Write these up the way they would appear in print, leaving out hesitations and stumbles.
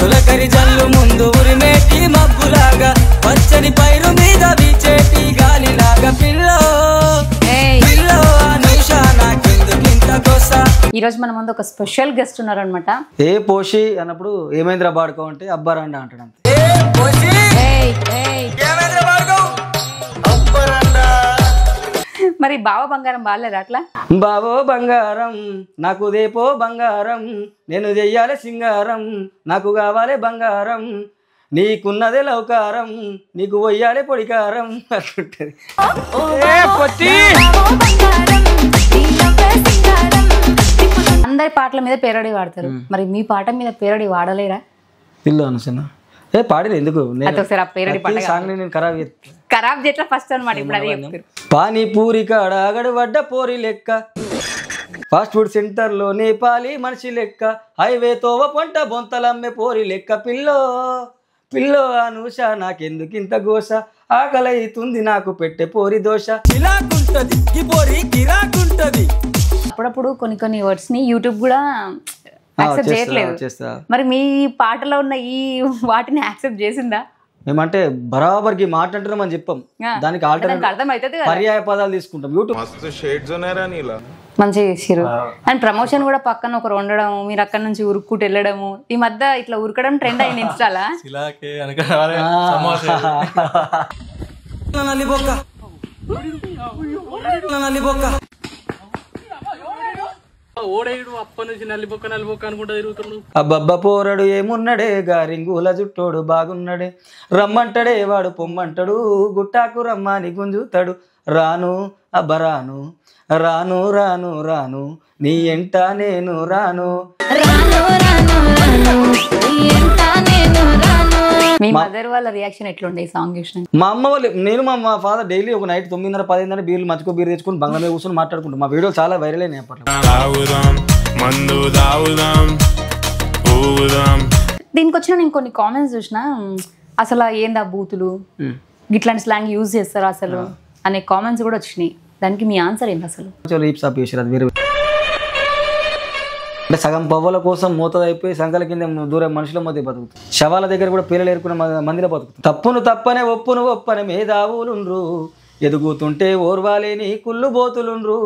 తొలకరి జల్లు ముందు ఉరిమేటి మబ్బులాగా పచ్చని పైరు మీద వీచేటి గాలిలాగా పిల్లో పిల్లో అనుష నాకెందుకింత గోస. ఈ రోజు మన ముందు ఒక స్పెషల్ గెస్ట్ ఉన్నారనమాట. ఏ పోషి అన్నప్పుడు ఏమైంద్ర బాడుకో అంటే అబ్బారండా అంటాడు. మరి బావ బంగారం బాగాలేదా అట్లా? బావో బంగారం నాకు దేపో బంగారం నేను చెయ్యాలి సింగారం నాకు కావాలి బంగారం నీకున్నదే లౌకారం నీకు వయ్యాలి పొడికారం అట్లుంటది. అందరి పాటల మీద పేరడి వాడతారు, మరి మీ పాట మీద పేరడి వాడలేరా? ఇల్లు అనుసన్న ఏ పాడిన ఎందుకు ఒకసారి ఆ పేరడి పాట సాంగ్ నేను ఖరాబ్ చేయట్లా ఫస్ట్ అనమాట. ఇప్పుడు అది చెప్తారు. పానీపూరి కాడ అగడబడ్డ పోరి లెక్క ఫాస్ట్ ఫుడ్ సెంటర్ లో నేపాలి మనిషి లెక్క హైవే తోవ పంట బొంతలమ్మే పోరి లెక్క పిల్లో పిల్లో అనుష నాకెందుకింత గోష ఆకలైతుంది నాకు పెట్టే పోరి దోష ఇలాగుంటది గిపోరి గిరాకుంటది. అప్పుడప్పుడు కొన్ని కొన్ని వర్డ్స్ ని యూట్యూబ్ కూడా యాక్సెప్ట్ చేయట్లేదు. మరి మీ పాటలో ఉన్న ఈ వాటిని యాక్సెప్ట్ చేసిందా? మేమంటే బరాబర్కి మాట్లాడుతున్నామని చెప్పాం, దానికి అర్థమైతుంది పర్యాయ పదాలు తీసుకుంటాం. యూట్యూబ్ మంచిగా చేసిరు. అండ్ ప్రమోషన్ కూడా పక్కన ఒకరు ఉండడం, మీరు అక్కడ నుంచి ఉరుక్కుంటూ వెళ్ళడము, ఈ మధ్య ఇట్లా ఉరకడం ట్రెండ్ అయింది ఇన్స్టాలా. అబ్బబ్బ పోరడు ఏమున్నడే గారింగుల జుట్టోడు బాగున్నడే రమ్మంటడే వాడు పొమ్మంటాడు గుట్టాకు రమ్మని గుంజుతాడు రాను అబ్బరాను రాను రాను రాను నీ ఎంట నేను రాను. మీ మదర్ వాళ్ళ రియాక్షన్ ఎట్లుండే ఈ సాంగ్ చూసిన? మా అమ్మ వాళ్ళు నేను మా ఫాదర్ డైలీ ఒక నైట్ 9:30-10 బీర్లు మంచుకో బీర్ తెచ్చుకుని బంగ్లా మీద కూర్చొని మాట్లాడుకుంటాం. మా వీడియోలు చాలా వైరల్ అయినాయి అప్పట్లో. దీనికి వచ్చిన నేను కొన్ని కామెంట్స్ చూసిన, అసలు ఏందా బూతులు ఇట్లాంటి స్లాంగ్ యూజ్ చేస్తారు అసలు అనే కామెంట్స్ కూడా వచ్చినాయి. దానికి మీ ఆన్సర్ ఏంటి అసలు? అంటే సగం పవ్వల కోసం మోతదైపోయి సంకల కింద దూరం మనుషుల మధ్య బతుకుతుంది. శవాల దగ్గర కూడా పిల్లలు ఏరుకున్న మందిలో బతుకుతుంది. తప్పును తప్పనే ఒప్పును ఒప్పనే మేధావులుండ్రు ఎదుగుతుంటే ఓర్వాలేని కుళ్ళు బోతులుండ్రు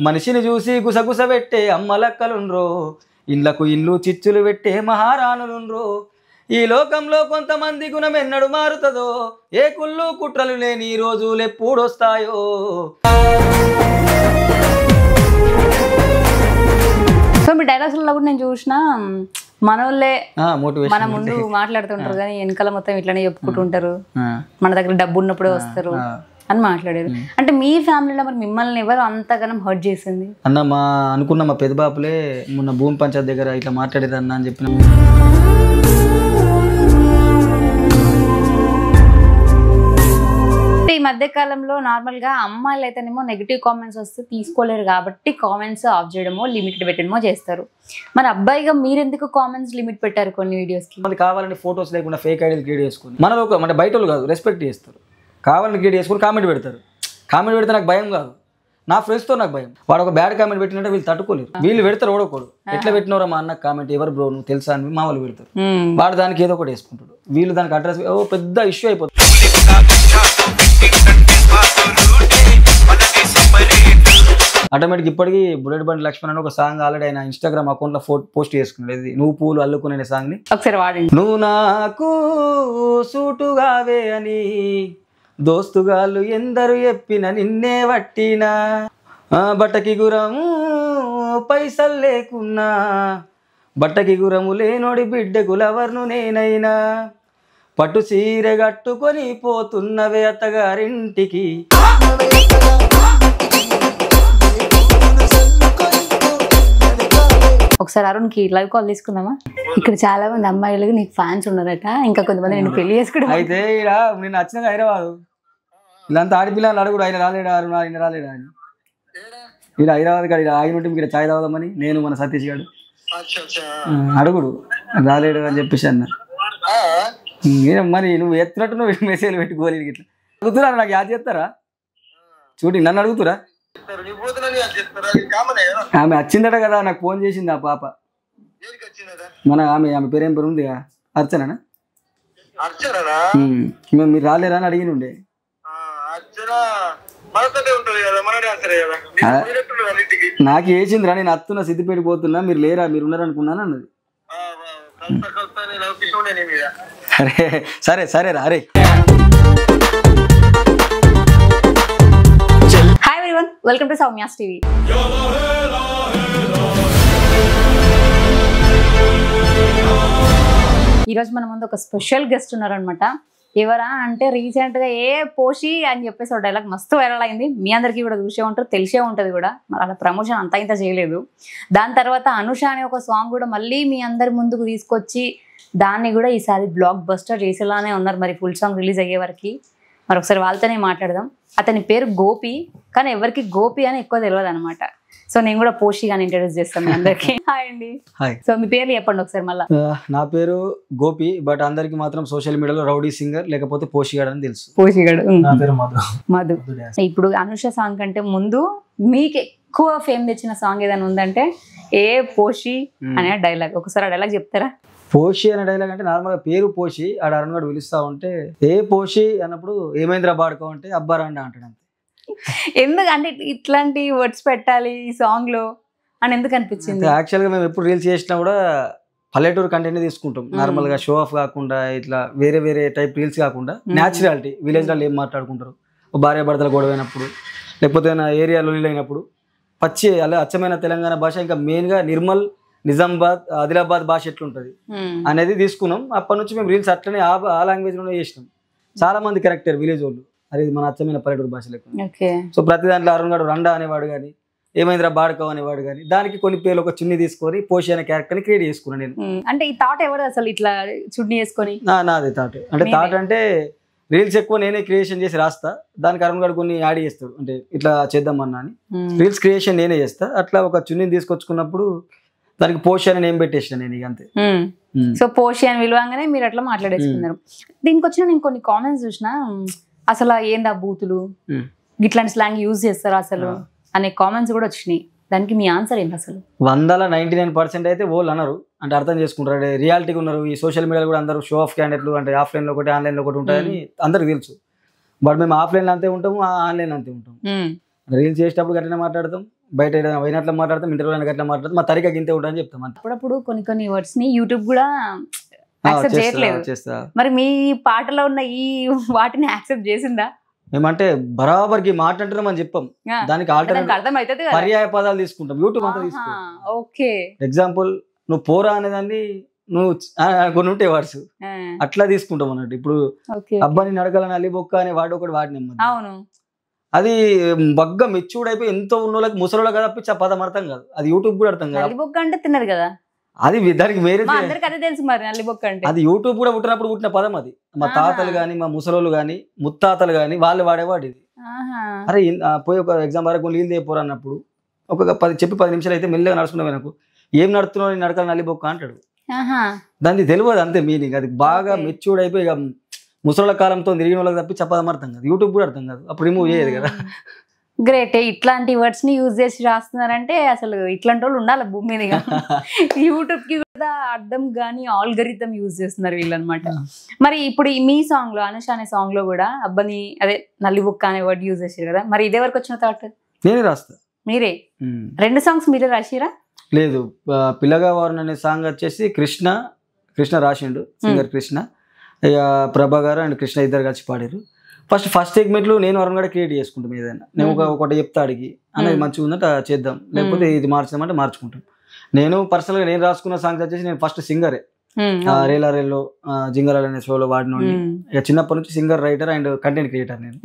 మనిషిని చూసి గుసగుస పెట్టే అమ్మలక్కలుండ్రు ఇండ్లకు ఇల్లు చిచ్చులు పెట్టే మహారాణులుండ్రు. ఈ లోకంలో కొంతమంది గుణం ఎన్నడు మారుతుందో ఏ కుళ్ళు కుట్రలు లేని రోజులు ఎప్పుడొస్తాయో. సో మీ డైలాగ్స్లో కూడా నేను చూసిన మనోళ్ళే మన ముందు మాట్లాడుతుంటారు కానీ వెనకాల మొత్తం ఇట్లానే చెప్పుకుంటుంటారు, మన దగ్గర డబ్బు ఉన్నప్పుడే వస్తారు అని మాట్లాడారు. అంటే మీ ఫ్యామిలీలో మరి మిమ్మల్ని ఎవరు అంతగానం హర్ట్ చేసింది? అన్న మా అనుకున్న మా పెద్ద బాపులే మొన్న భూమి పంచాయత్ దగ్గర ఇట్లా మాట్లాడేది అన్న అని చెప్పిన. ఈ మధ్య కాలంలో నార్మల్ గా అమ్మాయిలు అయితేనేమో నెగిటివ్ కామెంట్స్ వస్తే తీసుకోలేరు కాబట్టి కామెంట్స్ ఆఫ్ చేయడమో లిమిట్ పెట్టడమో చేస్తారు. మరి అబ్బాయిగా మీరెందుకు కామెంట్స్ లిమిట్ పెట్టారు కొన్ని వీడియోస్ కి? అది కావాలని ఫొటోస్ లేకుండా ఫేక్ ఐడీలు క్రియేట్ చేసుకుని మనలో అంటే బయట వాళ్ళు కాదు రెస్పెక్ట్ చేస్తారు, కావాలని క్రియేట్ చేసుకుని కామెంట్ పెడతారు. కామెంట్ పెడితే నాకు భయం కాదు, నా ఫ్రెండ్స్తో నాకు భయం. వాడు ఒక బ్యాడ్ కామెంట్ పెట్టినట్టే వీళ్ళు తట్టుకోలేరు, వీళ్ళు పెడతారు ఓడకూడదు. ఎట్లా పెట్టినవరా మా అన్న కామెంట్ ఎవరు బ్రో నువ్వు తెలుసా అని మా వాళ్ళు పెడతారు. వాడు దానికి ఏదో ఒకటి వేసుకుంటాడు, వీళ్ళు దానికి అడ్రస్ పెద్ద ఇష్యూ అయిపోతుంది. ఆటోమేటిక్ ఇప్పటికీ బుల్లెట్ బండి లక్ష్మణ్ అని ఒక సాంగ్ ఆల్రెడీ ఆయన ఇన్స్టాగ్రామ్ అకౌంట్ లో పోస్ట్ చేసుకున్నాడు. నువ్వు పూలు అల్లుకునే సాంగ్ ని ఒకసారి వాడండి. నువ్వు నాకు సూటుగావే అని దోస్తుగాళ్ళు ఎందరు చెప్పిన నిన్నే వట్టినా బట్టకి గురము పైసలు లేకున్నా బట్టకి గురము లేనోడి బిడ్డకు లవర్ను నేనైనా పట్టు చీర కట్టుకొని పోతున్నవే అత్తగారింటికి. ఒకసారి అరుణ్కి లైవ్ కాల్ తీసుకుందామా? ఇక్కడ చాలా మంది అమ్మాయిలు నీకు ఫ్యాన్స్ ఉన్నారట, ఇంకా కొంతమంది నేను పెళ్లి చేసుకుంటా. అయితే ఇక్కడ నేను వచ్చిన హైదరాబాద్ ఇలాంతా ఆడపిల్లలు అడుగుడు ఆయన రాలేడా అరుణ ఆయన రాలేడా అని. ఇక్కడ హైదరాబాద్ కాదు ఇక్కడ ఆయన ఉంటే ఇక్కడ ఛాయ్ తాగుదామని నేను మన సతీష్ గారు అడుగుడు రాలేడు అని చెప్పేసి అన్న. మరి నువ్వు ఎత్తున్నట్టు నువ్వు మెసేజ్ పెట్టుకోవాలి ఇట్లా అడుగుతురా నాకు యాద్ చేస్తారా చూడండి నన్ను అడుగుతురా. ఆమె వచ్చిందట కదా నాకు ఫోన్ చేసింది ఆ పాప మన ఆమె పేరేం పేరు ఉందిగా అర్చనా అర్చననా? మీరు రాలేరా అని అడిగి ఉండే. అర్చన మనతోనే ఉంటది కదా, మన డాన్సరే కదా. నేను పోయినట్టున్నా ఇంటికి. నాకు వేసిందిరా, నేను అత్తున్నా సిద్దిపేట పోతున్నా, మీరు లేరా, మీరు ఉన్నారనుకున్నాను అన్నది. కలుస్తా నేను అవుతుండే నీ మీద. సరే సరే రా. అరే hi everyone, welcome to Soumya's TV. ఈరోజు మన ముందు ఒక స్పెషల్ గెస్ట్ ఉన్నారనమాట. ఎవరా అంటే రీసెంట్గా పోషి అని చెప్పేసి ఒక డైలాగ్ మస్తు వైరల్ అయింది. మీ అందరికీ కూడా చూసే ఉంటారు, తెలిసే ఉంటుంది కూడా. మరి అలా ప్రమోషన్ అంతా ఇంత చేయలేదు. దాని తర్వాత అనుష అనే ఒక సాంగ్ కూడా మళ్ళీ మీ అందరి ముందుకు తీసుకొచ్చి దాన్ని కూడా ఈసారి బ్లాక్ బస్టర్ చేసేలానే ఉన్నారు. మరి ఫుల్ సాంగ్ రిలీజ్ అయ్యే వరకు మరి ఒకసారి వాళ్ళతోనే మాట్లాడదాం. అతని పేరు గోపి, కానీ ఎవరికి గోపి అని ఎక్కువ తెలియదు అనమాట. సో నేను కూడా పోషి గాని ఇంట్రడ్యూస్ చేస్తాను మీ అందరికి. హాయ్ అండి. హాయ్. సో మీ పేర్లు చెప్పండి ఒకసారి మళ్ళీ. నా పేరు గోపి, బట్ అందరికి మాత్రం సోషల్ మీడియాలో రౌడీ సింగర్ లేకపోతే పోషిగాడు అని తెలుసు. పోషిగాడు. నా పేరు మధు. మధు. ఇప్పుడు అనుష సాంగ్ కంటే ముందు మీకు ఎక్కువ ఫేమ్ తెచ్చిన సాంగ్ ఏదైనా ఉందంటే పోషి అనే డైలాగ్, ఒకసారి ఆ డైలాగ్ చెప్తారా? పోషి అనే డైలాగ్ అంటే నార్మల్గా పేరు పోషి, ఆడ అరుణ్ పిలుస్తా ఉంటే పోషి అన్నప్పుడు ఏమైందిరా బాడుకో అంటే అబ్బారాండా అంటాడు. అంతే. ఎందుకు అంటే ఇట్లాంటి వర్డ్స్ పెట్టాలి ఈ సాంగ్ లో అని ఎందుకు అనిపించింది? యాక్చువల్ గా మేము ఎప్పుడు రీల్స్ చేసినా కూడా పల్లెటూరు కంటెంట్ తీసుకుంటాం. నార్మల్ గా షో ఆఫ్ కాకుండా ఇట్లా వేరే వేరే టైప్ రీల్స్ కాకుండా న్యాచురాలిటీ, విలేజ్ లో ఏం మాట్లాడుకుంటారు, భార్య భర్తలు గొడవైనప్పుడు లేకపోతే ఏరియాలో అయినప్పుడు పచ్చి అలా అచ్చమైన తెలంగాణ భాష, ఇంకా మెయిన్ గా నిర్మల్, నిజామాబాద్, ఆదిలాబాద్ భాష ఎట్లుంటది అనేది తీసుకున్నాం. అప్పటి నుంచి మేము రీల్స్ అట్లనే ఆ లాంగ్వేజ్ లోనే చేసినాం. చాలా మంది కరెక్టర్ విలేజ్ వాళ్ళు, అది మన అచ్చమైన పల్లెటూరు భాష లేకుండా. సో ప్రతి దాంట్లో అరుణ్ గారు రండా అనేవాడు కానీ, ఏమైందిరా బాడుకో అనేవాడు కానీ, దానికి కొన్ని పేర్లు ఒక చున్ని తీసుకొని పోషి అనే క్యారెక్టర్ ని క్రియేట్ చేసుకున్నాను నేను. అంటే ఈ థాట్ ఎవరు అసలు ఇట్లా చున్ని వేసుకొని? నాది థాట్. అంటే థాట్ అంటే రీల్స్ ఎక్కువ నేనే క్రియేషన్ చేసి రాస్తా, దానికి అరుణ్ గారు కొన్ని యాడ్ చేస్తాడు, అంటే ఇట్లా చేద్దామన్నా అని. రీల్స్ క్రియేషన్ నేనే చేస్తా. అట్లా ఒక చున్నీని తీసుకొచ్చుకున్నప్పుడు దానికి పోషి అని నేమ్ పెట్టేసిన నేను, ఇక అంతే. సో పోషి అని విలువంగానే మీరు అట్లా మాట్లాడేసుకున్నారు. దీనికి వచ్చిన నేను కొన్ని కామెంట్స్ చూసిన, అసలు ఏందా బూతులు, ఇట్లాంటి స్లాంగ్ యూజ్ చేస్తారు అసలు అనే కామెంట్స్ కూడా వచ్చినాయి. దానికి మీ ఆన్సర్ ఏంటి? అసలు 99% అయితే వాళ్ళు అన్నారు, అంటే అర్థం చేసుకుంటారు, రియాలిటీగా ఉన్నారు. ఈ సోషల్ మీడియాలో కూడా అందరూ షో ఆఫ్ క్యాండిడేట్లు, అంటే ఆఫ్లైన్లో ఒకటి ఆన్లైన్లో ఒకటి ఉంటాయని అందరికి తెలుసు. బట్ మేము ఆఫ్లైన్లో అంతే ఉంటాము, ఆన్లైన్లో అంతే ఉంటాం. రీల్స్ చేసేటప్పుడు గట్లనే మాట్లాడతాం, బయట పోయినట్లు మాట్లాడతాం, ఇంటర్వ్యూలో గట్లా మాట్లాడతాం, మా తరిక గింతే ఉంటాయని చెప్తాం. అప్పుడప్పుడు కొన్ని వర్డ్స్ ని యూట్యూబ్ కూడా యాక్సెప్ట్ చేయట్లేదు. మరి మీ పాటలో ఉన్న ఈ వాటిని యాక్సెప్ట్ చేసిందా? మేమంటే బరాబర్కి మాట్లాడుతున్నాం అని చెప్పాం, దానికి ఆల్టర్నేటివ్ పర్యాయ పదాలు తీసుకుంటాం. యూట్యూబ్ అంతా తీసుకుంటాం. ఎగ్జాంపుల్ నువ్వు పోరా అనేదాన్ని నువ్వు కొన్ని ఉంటే వర్డ్స్ అట్లా తీసుకుంటాం అన్నట్టు. ఇప్పుడు అబ్బాని నడకలని అల్లిబొక్క అనే వాడు ఒకటి వాడిని, అది బగ్గ మెచ్యూర్డ్ అయిపోయి ఎంతో ఉన్నోళ్ళకి ముసలోళ్ళకి తప్పించి ఆ పదం అర్థం కాదు, అది యూట్యూబ్ కూడా అర్థం కాదు. అంటే తిన్నది కదా, అది దానికి వేరే తెలుసు. మరి నల్లిబొక్క అంటే అది యూట్యూబ్ కూడా పుట్టిన పదం అది. మా తాతలు గాని, మా ముసలోళ్ళు గాని, ముత్తాతలు గాని వాళ్ళు వాడేవాడు ఇది. అరే పోయి ఒక ఎగ్జామ్ వరకు నీళ్ళు తీయపోరు అన్నప్పుడు ఒక 10 నిమిషాలు అయితే మెల్లగా నడుచుకున్నావు, నాకు ఏం నడుతున్నావు, నేను నడకాలి నల్లిబొక్క అంటాడు. దానికి తెలియదు అంతే మీనింగ్. అది బాగా మెచ్యూర్డ్ అయిపోయి ఇక ముసలోళ్ళ కాలంతో తిరిగిన వాళ్ళకి తప్పి చెప్పదం అర్థం కాదు, యూట్యూబ్ కూడా అర్థం కాదు, అప్పుడు రిమూవ్ చేయదు కదా. గ్రేట్. ఇట్లాంటి వర్డ్స్ ని యూజ్ చేసి రాస్తున్నారంటే అసలు ఇట్లాంటి వాళ్ళు ఉండాలి భూమి మీద. యూట్యూబ్ కి కూడా అర్థం కానీ ఆల్గరిథం యూజ్ చేస్తున్నారు వీళ్ళు అనమాట. మరి ఇప్పుడు మీ సాంగ్ లో, అనుష అనే సాంగ్ లో కూడా అబ్బాని అదే నల్లిబొక్క అనే వర్డ్ యూజ్ చేసారు కదా, మరి ఇదే వరకు వచ్చిన థాట్? నేనే రాస్తా. మీరే 2 సాంగ్స్ మీరే రాసిరా? లేదు, పిల్లగా వారు అనే సాంగ్ వచ్చేసి కృష్ణ రాసిండు, సింగర్ కృష్ణ. ఇక ప్రభా గారు అండ్ కృష్ణ ఇద్దరు కలిసి పాడారు. ఫస్ట్ సెగ్మెంట్లు నేను అరుణ్ కూడా క్రియేట్ చేసుకుంటాం. ఏదైనా నేను ఒకటి చెప్తా అడిగి అనేది మంచిగా ఉందంటే చేద్దాం, లేకపోతే ఇది మార్చుదామంటే మార్చుకుంటాం. నేను పర్సనల్గా నేను రాసుకున్న సాంగ్స్ వచ్చేసి నేను ఫస్ట్ సింగరే. రేలారేల్లో జింగరాలు అనే షోలో వాడిన ఇక చిన్నప్పటి నుంచి singer, writer and content creator. నేను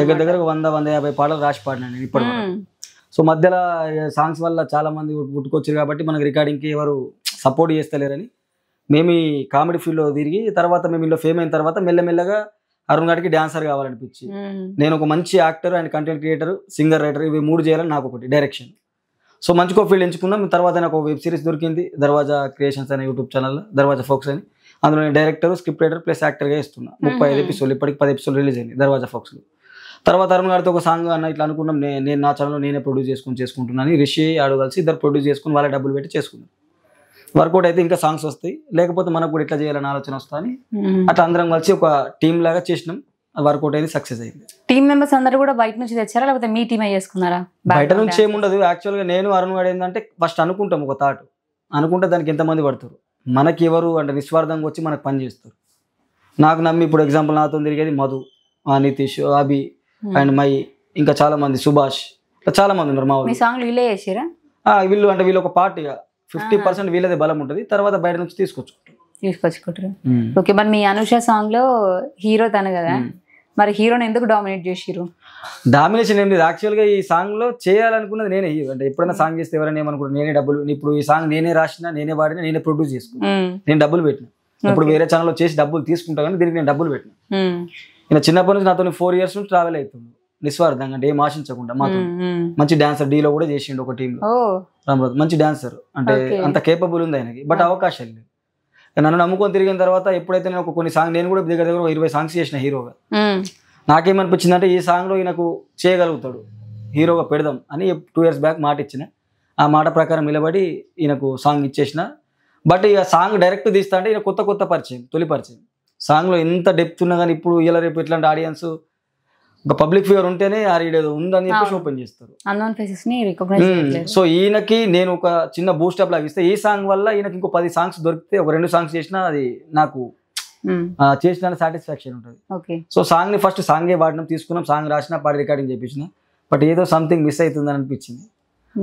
దగ్గర 100-150 పాటలు రాసి పాడినా నేను ఇప్పటి వరకు. సో మధ్యలో సాంగ్స్ వల్ల చాలా మంది పుట్టుకొచ్చారు కాబట్టి మనకి రికార్డింగ్కి ఎవరు సపోర్ట్ చేస్తలేరని మేము ఈ కామెడీ ఫీల్డ్లో తిరిగి తర్వాత మేము ఇంట్లో ఫేమ్ అయిన తర్వాత మెల్లమెల్లగా అరుణ్ గారికి డాన్సర్ కావాలనిపించి నేను ఒక మంచి actor and content creator, singer, writer, ఇవి 3 చేయాలని నాకు ఒకటి డైరెక్షన్. సో మంచిగా ఫీల్డ్ ఎంచుకున్నాం. తర్వాత నాకు ఒక వెబ్ సిరీస్ దొరికింది, దర్వాజా క్రియేషన్స్ అనే యూట్యూబ్ ఛానల్, దర్వాజా ఫోక్స్ అని. అందులో నేను డైరెక్టర్, స్క్రిప్ట్ రైటర్ ప్లస్ యాక్టర్గా ఇస్తున్నా. 35 ఎపిసోడ్లు, ఇప్పటికి 10 ఎపిసోడ్లు రిలీజ్ అయింది దర్వాజా ఫోక్స్లో. తర్వాత అరుణ్ గారితో ఒక సాంగ్ అన్న ఇట్లా అనుకున్నాం, నేను నా ఛానల్లో నేనే ప్రొడ్యూస్ చేసుకుంటున్నాను. రిషి ఆడు కలిసి ఇద్దరు ప్రొడ్యూస్ చేసుకుని వాళ్ళ డబ్బులు పెట్టి చేసుకున్నాను. వర్కౌట్ అయితే ఇంకా సాంగ్స్ వస్తాయి, లేకపోతే మనకు కూడా ఇట్లా చేయాలని ఆలోచన వస్తాయని అట్లా అందరం కలిసి ఒక టీం లాగా చేసినాం. వర్కౌట్ అయింది, సక్సెస్ అయింది. టీమ్ మెంబర్స్ అందరూ కూడా బయట నుంచి తెచ్చారా లేకపోతే మీ టీమ్ చేసుకున్నారా? బయట నుంచి ఏముండదు. యాక్చువల్గా నేను అరుణ్ గారు ఏంటంటే ఫస్ట్ అనుకుంటాం ఒక థాట్, అనుకుంటే దానికి ఎంతమంది పడతారు, మనకి ఎవరు అంటే నిస్వార్థంగా వచ్చి మనకు పని చేస్తారు. నాకు నమ్మి ఇప్పుడు ఎగ్జాంపుల్ నాతో తిరిగేది మధు, నితీష్, అభి అండ్ మై, ఇంకా చాలా మంది, సుభాష్, ఇట్లా చాలా మంది ఉన్నారు మా మీ సాంగ్ వీళ్ళే చేసిరా? వీళ్ళు అంటే వీళ్ళు ఒక పార్ట్, ఇక 50% వీళ్ళదే బలం ఉంటుంది, తర్వాత బయట నుంచి తీసుకొచ్చుకుంటారు. ఓకే, మరి మీ అనుష సాంగ్ లో హీరో తను కదా, మరి హీరోని ఎందుకు డామినేట్ చేసిరు? డామినేషన్ ఏం లేదు. యాక్చువల్గా ఈ సాంగ్ లో చేయాలనుకున్నది నేనే హీరో. అంటే ఎప్పుడైనా సాంగ్ చేస్తే ఎవరైనా ఏమనుకుంటారు, నేనే డబ్బులు, ఇప్పుడు ఈ సాంగ్ నేనే రాసిన, నేనే వాడిన, నేనే ప్రొడ్యూస్ చేసుకున్నా, నేను డబ్బులు పెట్టిన. ఇప్పుడు వేరే ఛానల్లో చేసి డబ్బులు తీసుకుంటా కానీ దీనికి నేను డబ్బులు పెట్టిన. నేను చిన్నప్పటి నుంచి నాతో 4 years నుంచి ట్రావెల్ అవుతుంది నిస్వార్థంగా, అంటే ఏం ఆశించకుండా. మాతో మంచి డాన్సర్, డీలో కూడా చేసిండు ఒక టీంలో. రామరాజు మంచి డాన్సర్, అంటే అంత కేపబుల్ ఉంది ఆయనకి, బట్ అవకాశాలు లేవు. నన్ను నమ్ముకొని తిరిగిన తర్వాత ఎప్పుడైతే నేను కొన్ని సాంగ్, నేను కూడా దగ్గర 20 songs చేసిన హీరోగా, నాకేమనిపించింది అంటే ఈ సాంగ్లో ఈయనకు చేయగలుగుతాడు, హీరోగా పెడదాం అని 2 years బ్యాక్ మాట ఇచ్చిన. ఆ మాట ప్రకారం నిలబడి ఈయనకు సాంగ్ ఇచ్చేసిన. బట్ ఇక సాంగ్ డైరెక్ట్ తీస్తా అంటే ఈయన కొత్త పరిచయం, తొలి పరిచయం. సాంగ్లో ఎంత డెప్త్ ఉన్నా కానీ ఇప్పుడు ఇలా రేపు ఇట్లాంటి ఆడియన్స్ ఒక పబ్లిక్ ఫిగర్ ఉంటేనే ఆడేదో ఉందని చెప్పేసి ఓపెన్ చేస్తారు. సో ఈయనకి నేను ఒక చిన్న బూస్టప్ లాగా ఇస్తే, ఈ సాంగ్ వల్ల ఈయనకి ఇంకో 10 songs దొరికితే, ఒక 2 songs చేసినా అది నాకు చేసిన సాటిస్ఫాక్షన్ ఉంటుంది. సో సాంగ్ ని ఫస్ట్ సాంగే వాడినాం, తీసుకున్నాం, సాంగ్ రాసిన, పాడి రికార్డింగ్ చేపించిన. బట్ ఏదో సంథింగ్ మిస్ అవుతుందని అనిపించింది.